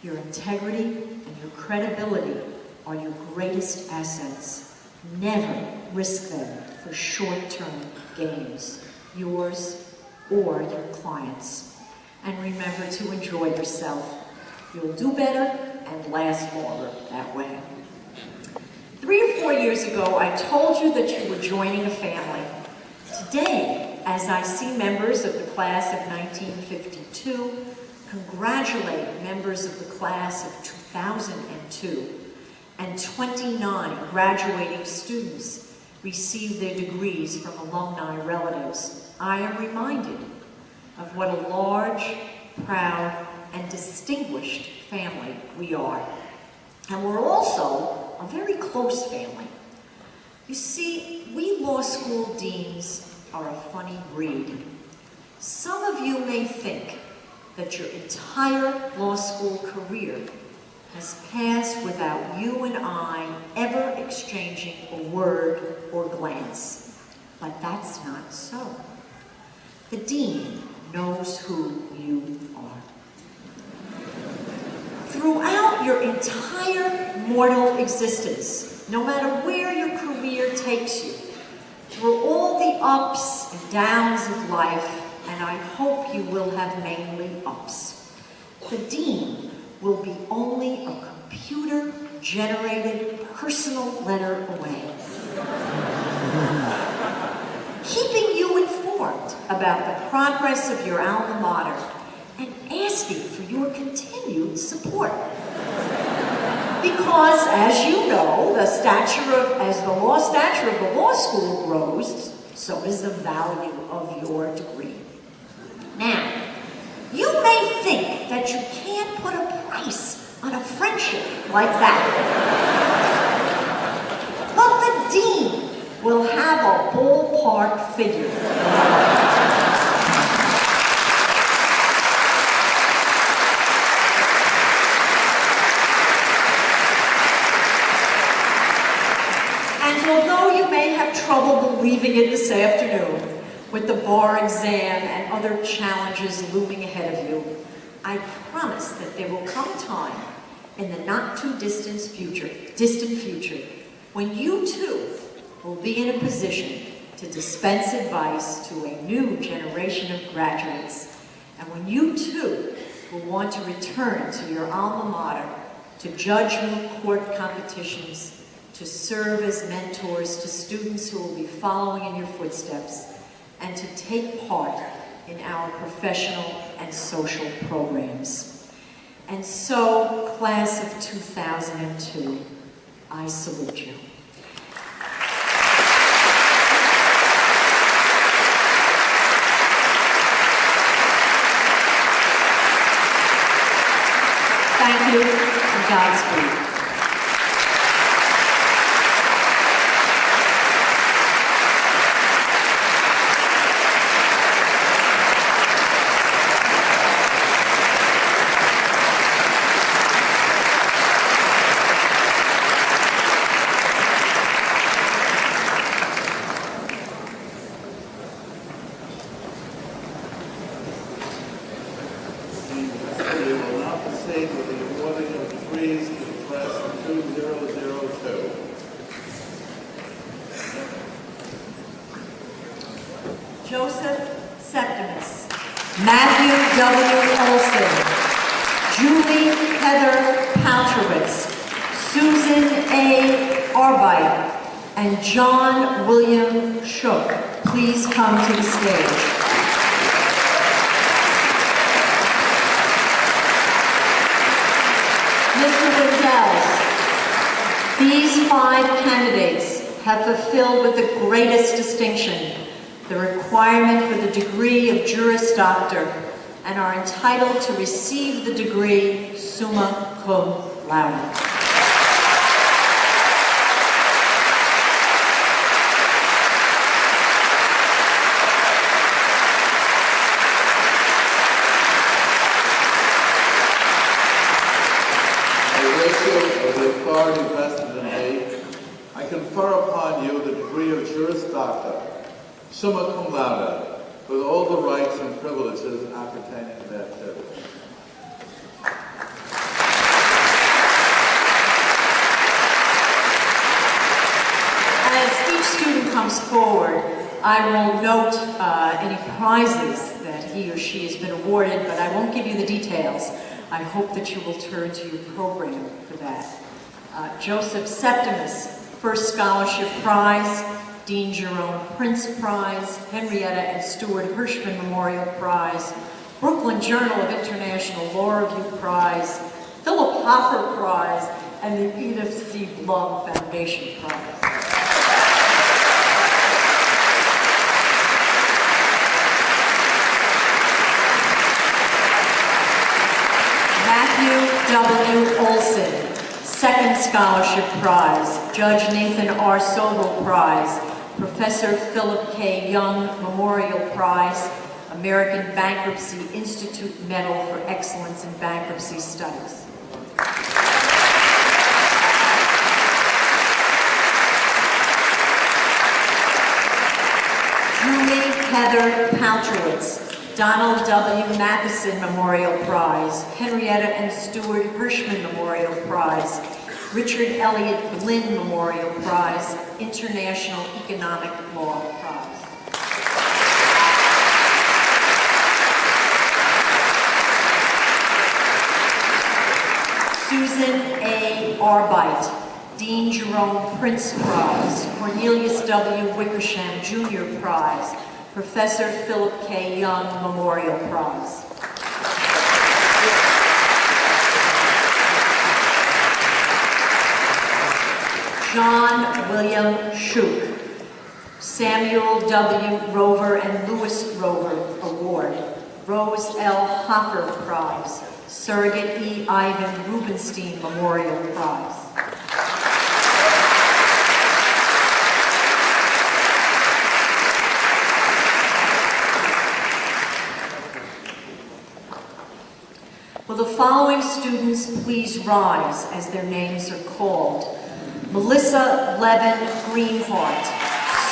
Your integrity and your credibility are your greatest assets. Never risk them for short-term gains, yours or your clients. And remember to enjoy yourself. You'll do better and last longer that way. 3 or 4 years ago, I told you that you were joining a family. Today, as I see members of the class of 1952 congratulate members of the class of 2002, and 29 graduating students receive their degrees from alumni relatives, I am reminded of what a large, proud, and distinguished family we are. And we're also a very close family. You see, we law school deans are a funny breed. Some of you may think that your entire law school career has passed without you and I ever exchanging a word or glance. But that's not so. The dean knows who you are. Throughout your entire mortal existence, no matter where your career takes you, through all the ups and downs of life, and I hope you will have mainly ups, the dean will be only a computer-generated personal letter away, keeping you informed about the progress of your alma mater and asking for your continued support. Because, as you know, as the law stature of the law school grows, so does the value of your degree. Now, you may think that you can't put a price on a friendship like that. But the dean will have a ballpark figure. And although you may have trouble believing it this afternoon, with the bar exam and other challenges looming ahead of you, I promise that there will come a time in the not-too-distant future, when you too will be in a position to dispense advice to a new generation of graduates, and when you too will want to return to your alma mater to judge moot court competitions, to serve as mentors to students who will be following in your footsteps, and to take part in our professional and social programs. And so, class of 2002, I salute you. Thank you, and Godspeed. Joseph Septimus, Matthew W. Olson, Julie Heather Paltrowitz, Susan A. Arbite, and John William Shook, please come to the stage. Mr. Windells, these 5 candidates have fulfilled with the greatest distinction the requirement for the degree of Juris Doctor and are entitled to receive the degree summa cum laude. Of the authority vested in me, I confer upon you the degree of Juris Doctor, summa cum laude, with all the rights and privileges appertaining thereto. As each student comes forward, I will note any prizes that he or she has been awarded, but I won't give you the details. I hope that you will turn to your program for that. Joseph Septimus, First Scholarship Prize, Dean Jerome Prince Prize, Henrietta and Stuart Hirschman Memorial Prize, Brooklyn Journal of International Law Review Prize, Philip Hoffer Prize, and the Edith C. Blum Foundation Prize. Matthew W. Olson, Second Scholarship Prize, Judge Nathan R. Sobel Prize, Professor Philip K. Young Memorial Prize, American Bankruptcy Institute Medal for Excellence in Bankruptcy Studies. Julie Heather Paltrowitz, Donald W. Matheson Memorial Prize, Henrietta and Stuart Hirschman Memorial Prize, Richard Elliott Glynn Memorial Prize, International Economic Law Prize. Susan A. Arbite, Dean Jerome Prince Prize, Cornelius W. Wickersham Jr. Prize, Professor Philip K. Young Memorial Prize. John William Shoup, Samuel W. Rover and Louis Rover Award, Rose L. Hopper Prize, Surrogate E. Ivan Rubenstein Memorial Prize. Will the following students please rise as their names are called? Melissa Levin Greenhart,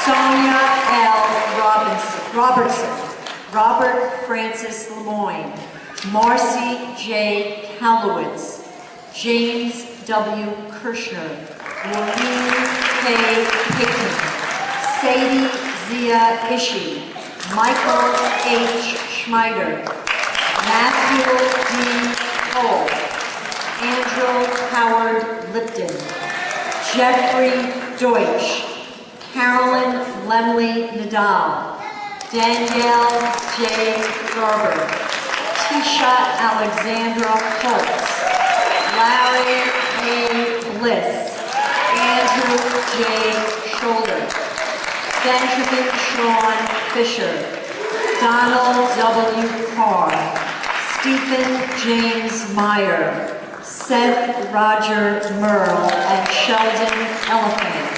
Sonia L. Robertson, Robert Francis Lemoyne, Marcy J. Kalowitz, James W. Kirshner, Maureen K. Hickman, Sadie Zia Ishii, Michael H. Schmeider, Matthew D. Cole, Andrew Howard Lipton, Jeffrey Deutsch, Carolyn Lemley Nadal, Danielle J. Garber, Tisha Alexandra Holtz, Larry A. Bliss, Andrew J. Shoulder, Benjamin Sean Fisher, Donald W. Carr, Stephen James Meyer, Seth Roger Merle, and Sheldon Elephant.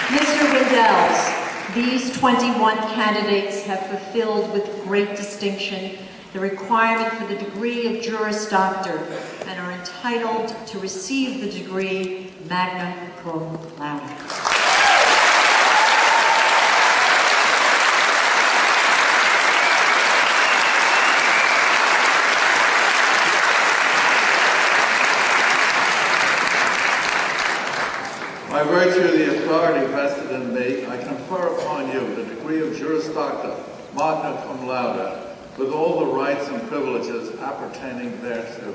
Mr. Windells, these 21 candidates have fulfilled with great distinction the requirement for the degree of Juris Doctor and are entitled to receive the degree magna cum laude. By virtue of the authority vested in me, I confer upon you the degree of Juris Doctor, magna cum laude, with all the rights and privileges appertaining thereto.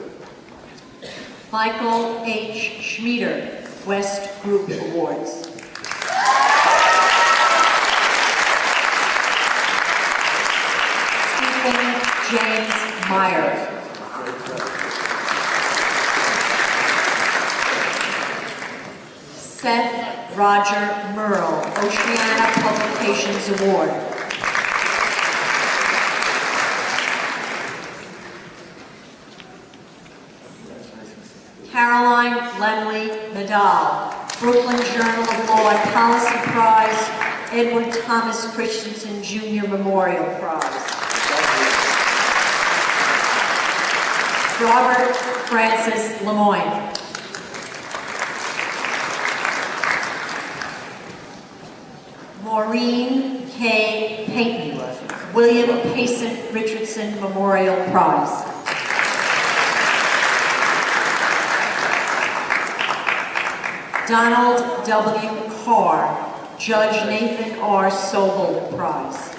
Michael H. Schmieder, West Group Awards. Stephen James Meyer. Seth Roger Merle, Oceana Publications Award. Caroline Lemley Nadal, Brooklyn Journal of Law and Policy Prize, Edward Thomas Christensen Jr. Memorial Prize. Robert Francis Lemoyne. Maureen K. Payton, William Payson Richardson Memorial Prize. Donald W. Carr, Judge Nathan R. Sobel Prize.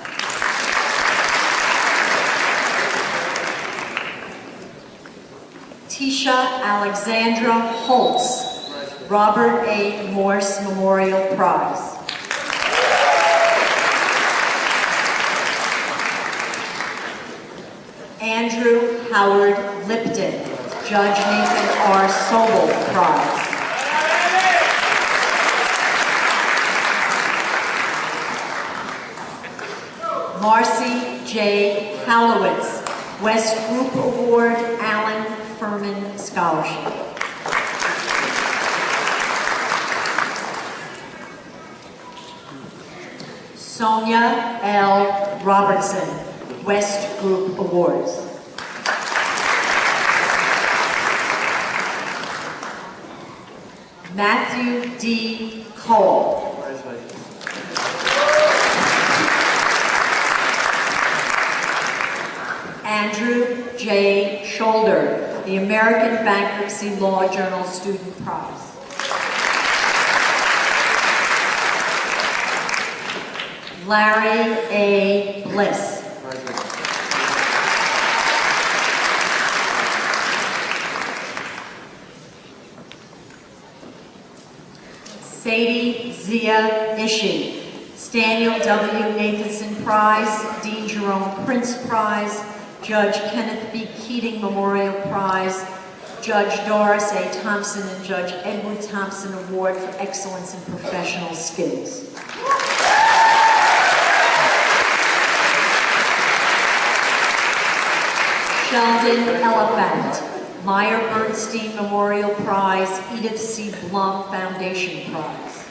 Tisha Alexandra Holtz, Robert A. Morse Memorial Prize. Andrew Howard Lipton, Judge Nathan R. Sobel Prize. Marcy J. Halowitz, West Group Award, Allen Furman Scholarship. Sonia L. Robertson, West Group Awards. Matthew D. Cole. Andrew J. Shoulder, the American Bankruptcy Law Journal Student Prize. Larry A. Bliss. Sadie Zia Ishii, Daniel W. Nathanson Prize, Dean Jerome Prince Prize, Judge Kenneth B. Keating Memorial Prize, Judge Doris A. Thompson and Judge Edward Thompson Award for Excellence in Professional Skills. Sheldon Elephant, Meyer Bernstein Memorial Prize, Edith C. Blum Foundation Prize.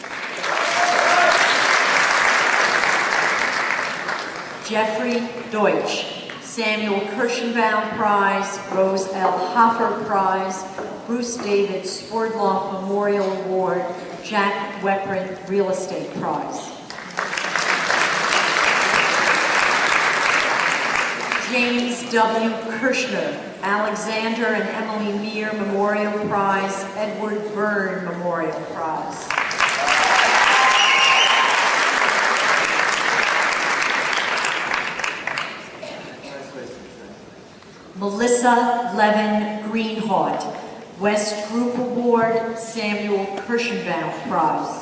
Jeffrey Deutsch, Samuel Kirschenbaum Prize, Rose L. Hoffer Prize, Bruce David Swerdloff Memorial Award, Jack Weprin Real Estate Prize. James W. Kirshner, Alexander and Emily Meir Memorial Prize, Edward Byrne Memorial Prize. Melissa Levin Greenhart, West Group Award, Samuel Kirschenbaum Prize.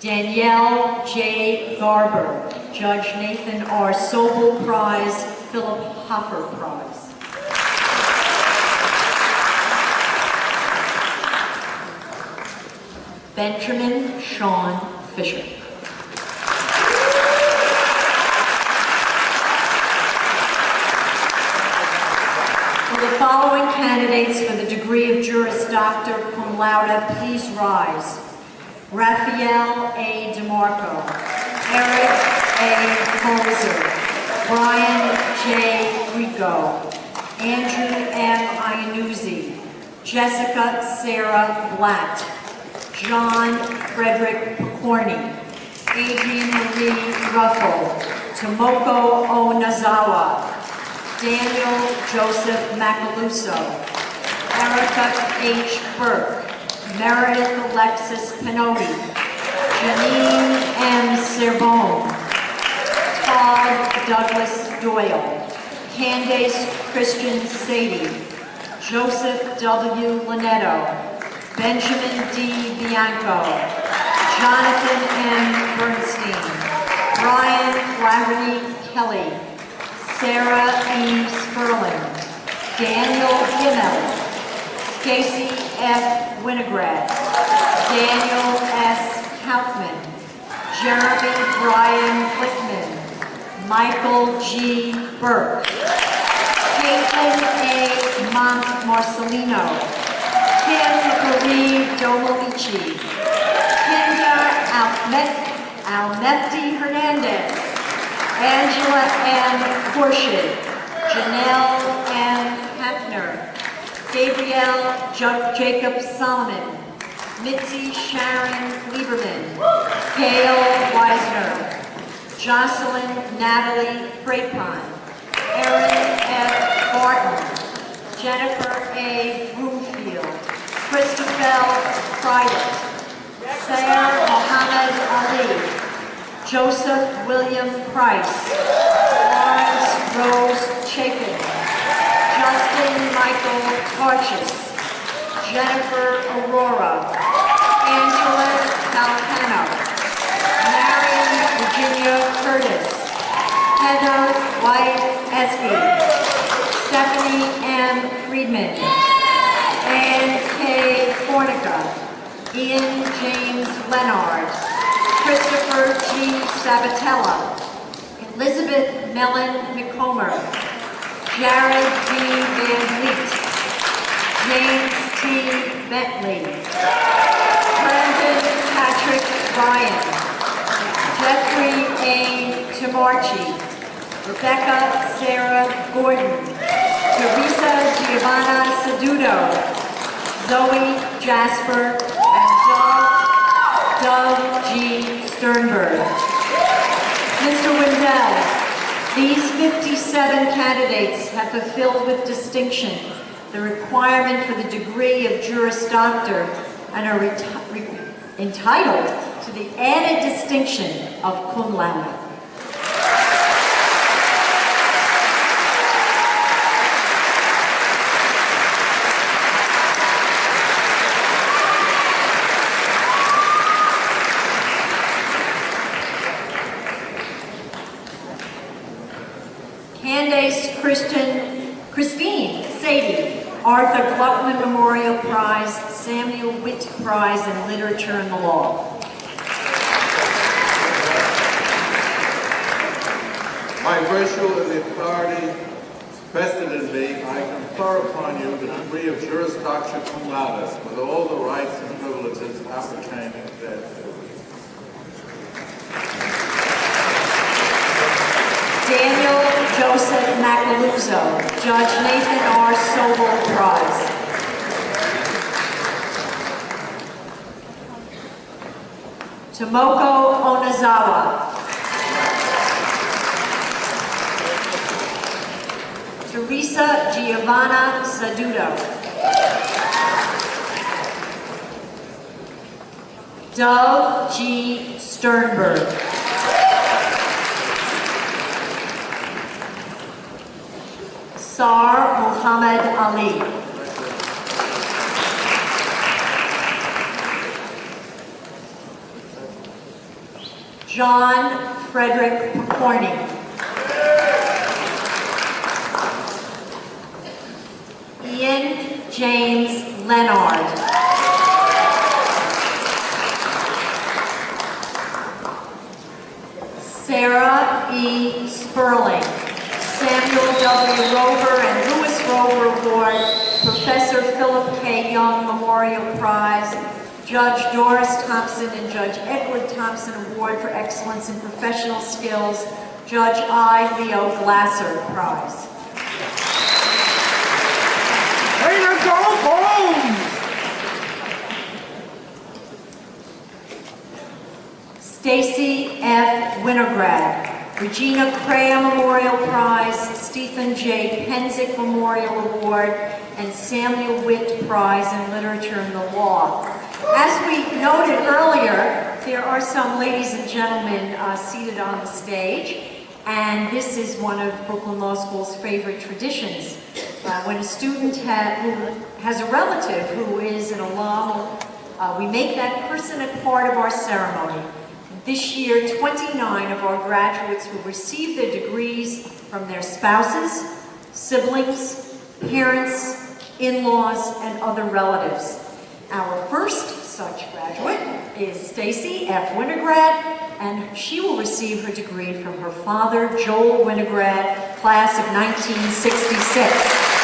Danielle J. Garber, Judge Nathan R. Sobel Prize, Philip Hoffer Prize. Benjamin Sean Fisher. For the following candidates for the degree of Juris Doctor cum laude, please rise. Raphael A. DeMarco, Eric A. Holzer, Brian J. Rico, Andrew M. Iannuzzi, Jessica Sarah Blatt, John Frederick Picorni, Adrian Marie Ruffle, Tomoko Onazawa, Daniel Joseph Macaluso, Erica H. Burke, Meredith Alexis Pinotti, Janine M. Cerbone, Todd Douglas Doyle, Candace Christian Sadie, Joseph W. Linetto, Benjamin D. Bianco, Jonathan M. Bernstein, Brian Flaherty Kelly, Sarah E. Sperling, Daniel Gimmel, Stacy F. Winograd, Daniel S. Kaufman, Jeremy Brian Glickman, Michael G. Burke, Caitlin A. Monk Marcelino, Kim Marie Domolici, Kinda Almefti Hernandez, Angela M. Khorshid, Janelle M. Hefner, Gabrielle Jacob Solomon, Mitzi Sharon Lieberman, Gail Weisner, Jocelyn Natalie Frapon, Erin F. Barton, Jennifer A. Broomfield, Christopher Private, Sayer Mohammed Ali, Joseph William Price, Lawrence Rose Chapin, Justin Michael Tarchis, Jennifer Aurora, Angela Malcano, Marion Virginia Curtis, Heather White Espy, Stephanie M. Friedman, Ann K. Fornica, Ian James Leonard, Christopher G. Sabatella, Elizabeth Mellon McComber, Jared D. Van Vliet, James T. Bentley, Brandon Patrick Ryan, Jeffrey A. Tamarchi, Rebecca Sarah Gordon, Teresa Giovanna Seduto, Zoe Jasper, and Doug G. Sternberg. Mr. Wendell, these 57 candidates have fulfilled with distinction the requirement for the degree of Juris Doctor and are entitled to the added distinction of cum laude. Candace Christine Sadie, Arthur Gluckman Memorial Prize, Samuel Witt Prize in Literature and the Law. By virtue of the authority vested in me, I confer upon you the degree of Juris Doctor cum laude with all the rights and privileges appertaining thereto. Daniel Joseph Macaluzzo, Judge Nathan R. Sobel Prize. Tomoko Onazawa. Teresa Giovanna Saduto. Dove G. Sternberg. Sar Muhammad Ali. John Frederick Corney. Ian James Leonard. Sarah E. Sperling. Samuel W. Rover and Lewis Rover Award, Professor Philip K. Young Memorial Prize, Judge Doris Thompson and Judge Edward Thompson Award for Excellence in Professional Skills, Judge I. Leo Glasser Prize. Way to go home! Stacy F. Winograd, Regina Crea Memorial Prize, Stephen J. Penzick Memorial Award, and Samuel Witt Prize in Literature and the Law. As we noted earlier, there are some ladies and gentlemen seated on the stage, and this is one of Brooklyn Law School's favorite traditions. When a student who has a relative who is an alum, we make that person a part of our ceremony. This year, 29 of our graduates will receive their degrees from their spouses, siblings, parents, in-laws, and other relatives. Our first such graduate is Stacy F. Winograd, and she will receive her degree from her father, Joel Winograd, class of 1966.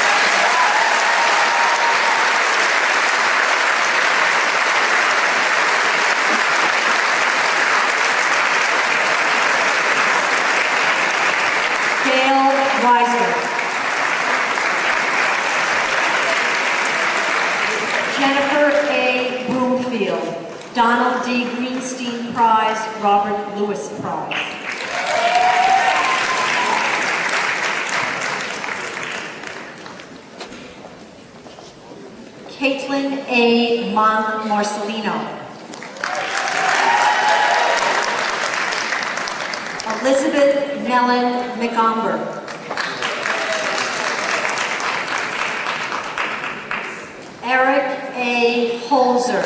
Jennifer A. Broomfield. Donald D. Greenstein Prize, Robert Lewis Prize. Caitlin A. Marcelino. Elizabeth Mellon McGomber. Eric A. Holzer,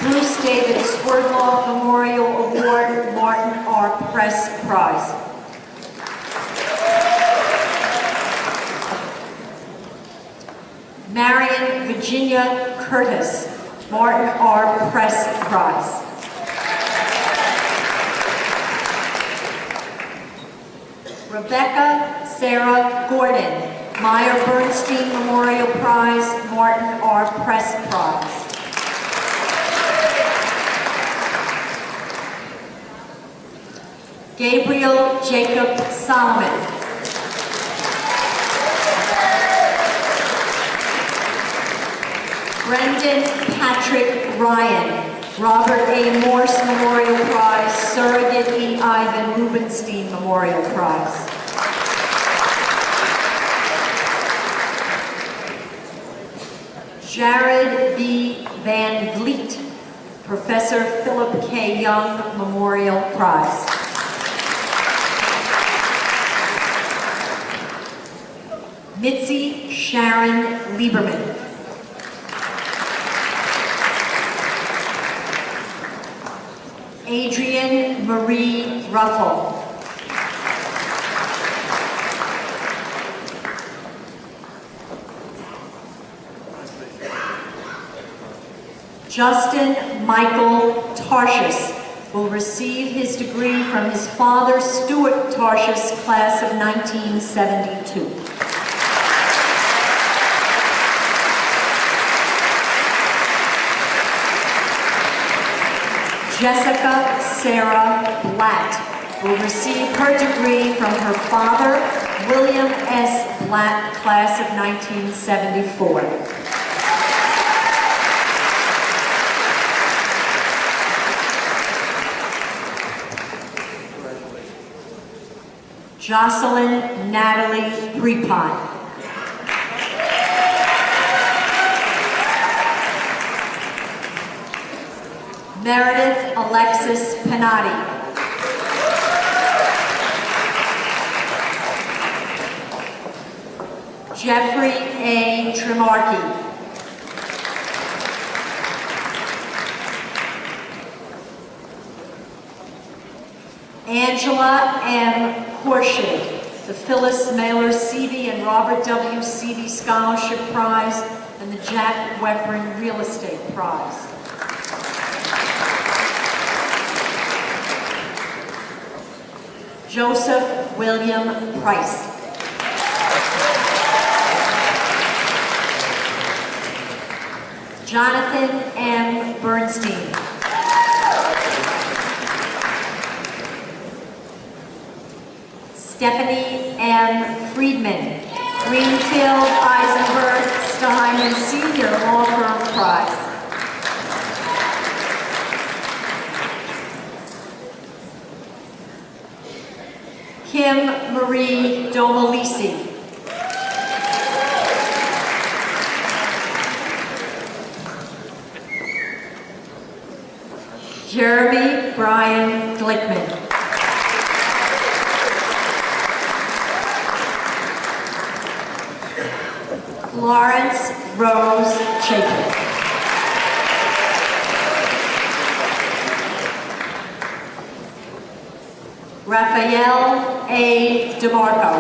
Bruce David Swerdloff Memorial Award, Martin R. Press Prize. Marion Virginia Curtis, Martin R. Press Prize. Rebecca Sarah Gordon, Meyer Bernstein Memorial Prize, Martin R. Press Prize. Gabriel Jacob Solomon. Brendan Patrick Ryan, Robert A. Morse Memorial Prize, Surrogate E. Ivan Rubenstein Memorial Prize. Jared B. Van Vliet, Professor Philip K. Young Memorial Prize. Mitzi Sharon Lieberman. Adrienne Marie Ruffle. Justin Michael Tarshis will receive his degree from his father, Stuart Tarshis, class of 1972. Jessica Sarah Blatt will receive her degree from her father, William S. Blatt, class of 1974. Jocelyn Natalie Brepot. Meredith Alexis Panati. Jeffrey A. Trimarchi. Angela M. Horshid, the Phyllis Mailer Seavey and Robert W. Seavey Scholarship Prize and the Jack Weprin Real Estate Prize. Joseph William Price. Jonathan M. Bernstein. Stephanie M. Friedman, Greenfield Eisenberg Stein Senior Law Firm Prize. Kim Marie Domolisi. Jeremy Brian Glickman. Lawrence Rose Chapin. Raphael A. DeMarco.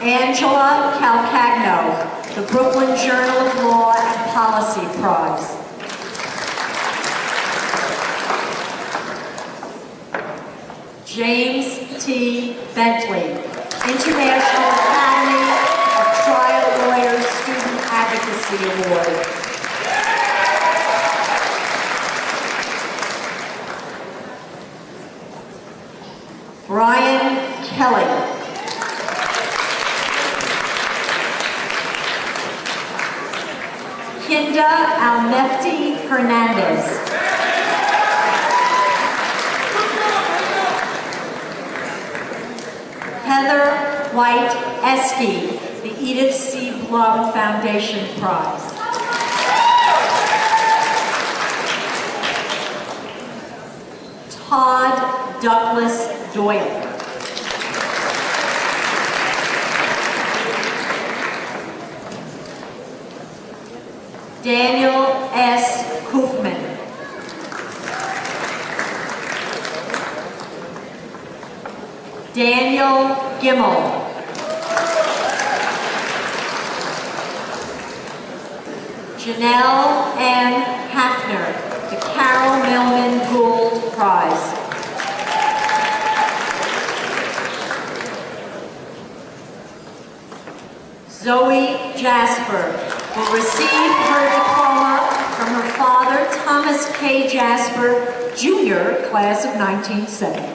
Angela Calcagno, the Brooklyn Journal of Law and Policy Prize. James T. Bentley, International Academy of Trial Lawyers Student Advocacy Award. Brian Kelly. Kinda Almefti Hernandez. Heather White Esky, the Edith C. Blum Foundation Prize. Todd Douglas Doyle. Daniel S. Koofman. Daniel Gimmel. Janelle M. Hafner, the Carol Millman Gould Prize. Zoe Jasper will receive her diploma from her father, Thomas K. Jasper, Jr., class of 1970.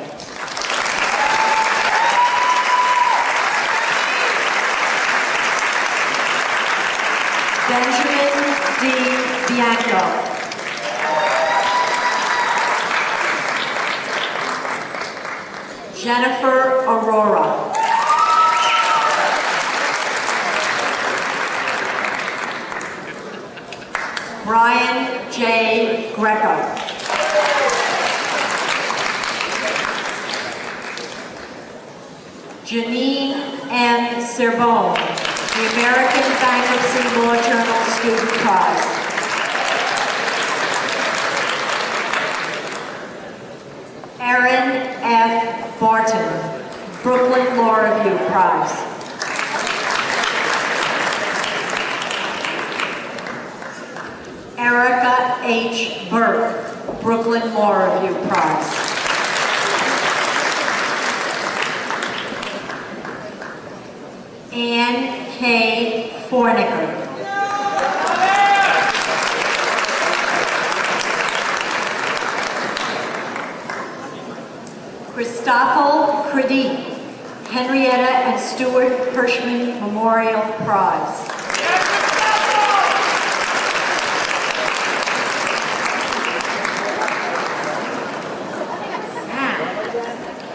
Benjamin D. Bianco. Jennifer Aurora. Brian J. Greco. Janine M. Cerbone, the American Bankruptcy Law Journal Student Prize. Erin F. Barton, Brooklyn Law Review Prize. Erica H. Burke, Brooklyn Law Review Prize. Ann K. Fornicker. Christoffel Credy, Henrietta and Stuart Hirschman Memorial Prize.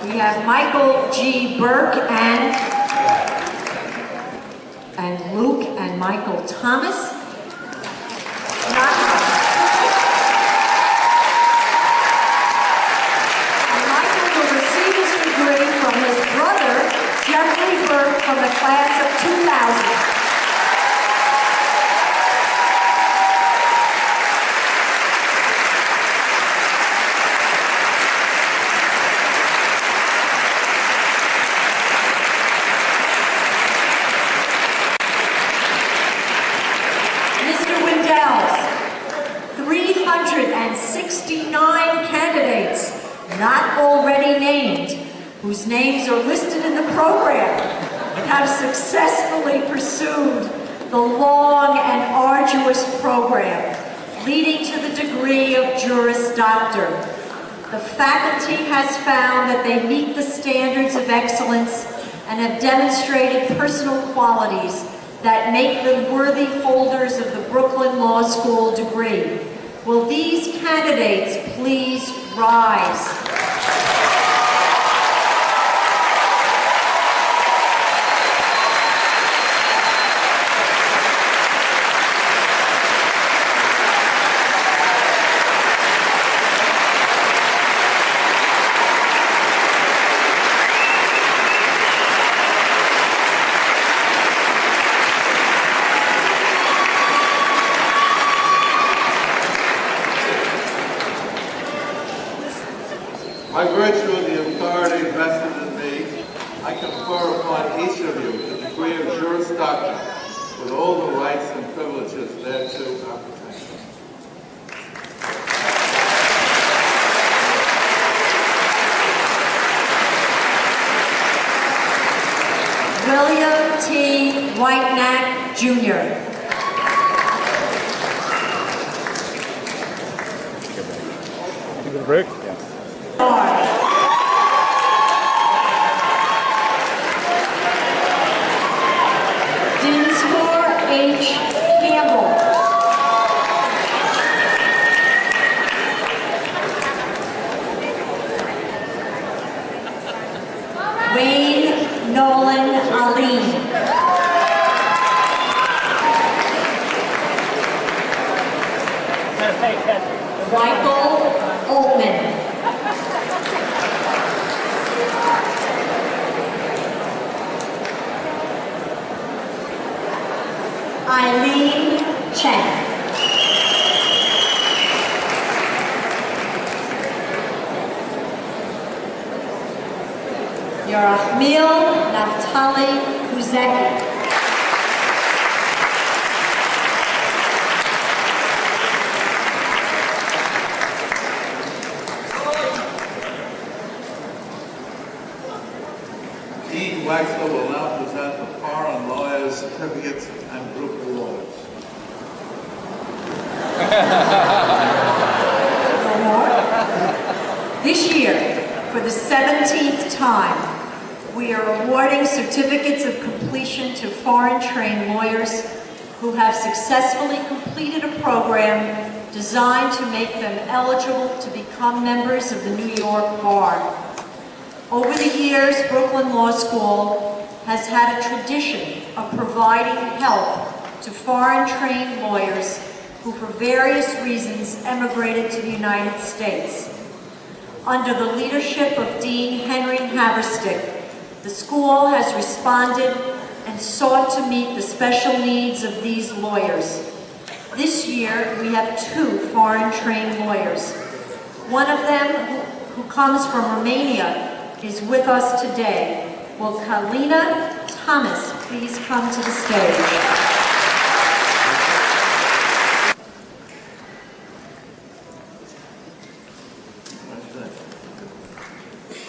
We have Michael G. Burke and Luke and Michael Thomas. And Michael will receive his degree from his brother, Jeffrey Burke, from the class of 2000. Mr. Windell's 369 candidates not already named, whose names are listed in the program, have successfully pursued the long and arduous program leading to the degree of Juris Doctor. The faculty has found that they meet the standards of excellence and have demonstrated personal qualities that make them worthy holders of the Brooklyn Law School degree. Will these candidates please rise? By virtue of the authority vested in me, I confer upon each of you the degree of Juris Doctor with all the rights and privileges thereto appertaining. William T. Whitenack, Jr. Take a break? Dinsmore H. Campbell. Michael Altman. Eileen Chen. Yerachmiel Naftali Kuzecki. Dean Wexler will now present the foreign lawyers' certificates and group awards. This year, for the 17th time, we are awarding certificates of completion to foreign-trained lawyers who have successfully completed a program designed to make them eligible to become members of the New York Bar. Over the years, Brooklyn Law School has had a tradition of providing help to foreign-trained lawyers who for various reasons emigrated to the United States. Under the leadership of Dean Henry Haverstick, the school has responded and sought to meet the special needs of these lawyers. This year, we have 2 foreign-trained lawyers. One of them, who comes from Romania, is with us today. Will Kalina Thomas please come to the stage?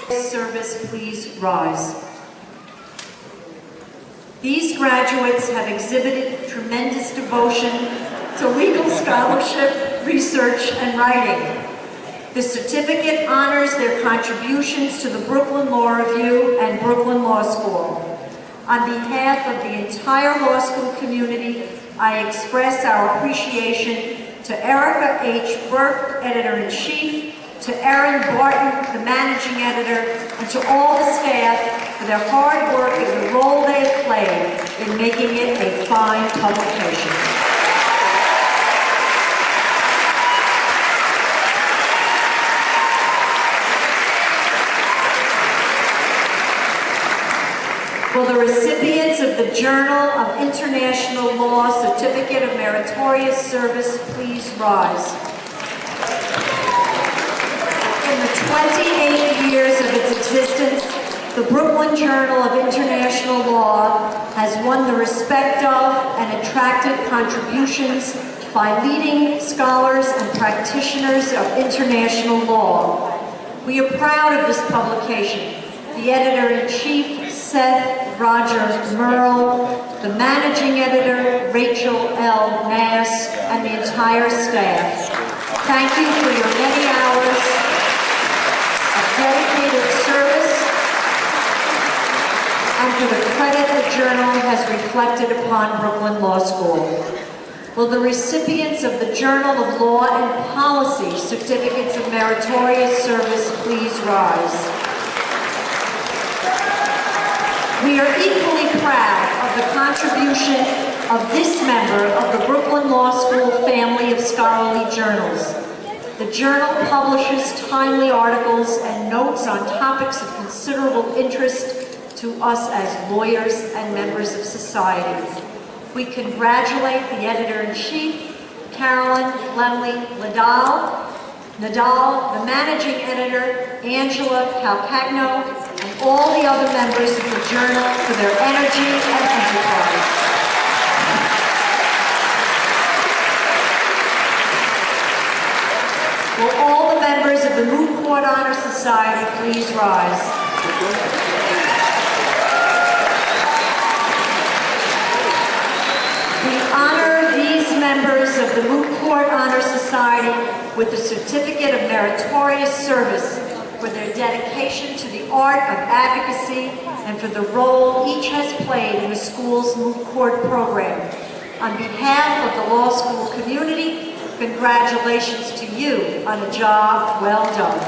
Service, please rise. These graduates have exhibited tremendous devotion to legal scholarship, research, and writing. The certificate honors their contributions to the Brooklyn Law Review and Brooklyn Law School. On behalf of the entire law school community, I express our appreciation to Erica H. Burke, Editor-in-Chief, to Erin Barton, the Managing Editor, and to all the staff for their hard work and the role they have played in making it a fine publication. Will the recipients of the Journal of International Law Certificate of Meritorious Service please rise? In the 28 years of its existence, the Brooklyn Journal of International Law has won the respect of and attracted contributions by leading scholars and practitioners of international law. We are proud of this publication. The Editor-in-Chief, Seth Roger Merle, the Managing Editor, Rachel L. Nass, and the entire staff. Thank you for your many hours of dedicated service and for the credit the Journal has reflected upon Brooklyn Law School. Will the recipients of the Journal of Law and Policy Certificates of Meritorious Service please rise? We are equally proud of the contribution of this member of the Brooklyn Law School family of scholarly journals. The journal publishes timely articles and notes on topics of considerable interest to us as lawyers and members of society. We congratulate the Editor-in-Chief, Carolyn Lemley Nadal, the Managing Editor, Angela Calcagno, and all the other members of the Journal for their energy and enterprise. Will all the members of the Moot Court Honor Society please rise? We honor these members of the Moot Court Honor Society with the Certificate of Meritorious Service for their dedication to the art of advocacy and for the role each has played in the school's moot court program. On behalf of the law school community, congratulations to you on a job well done.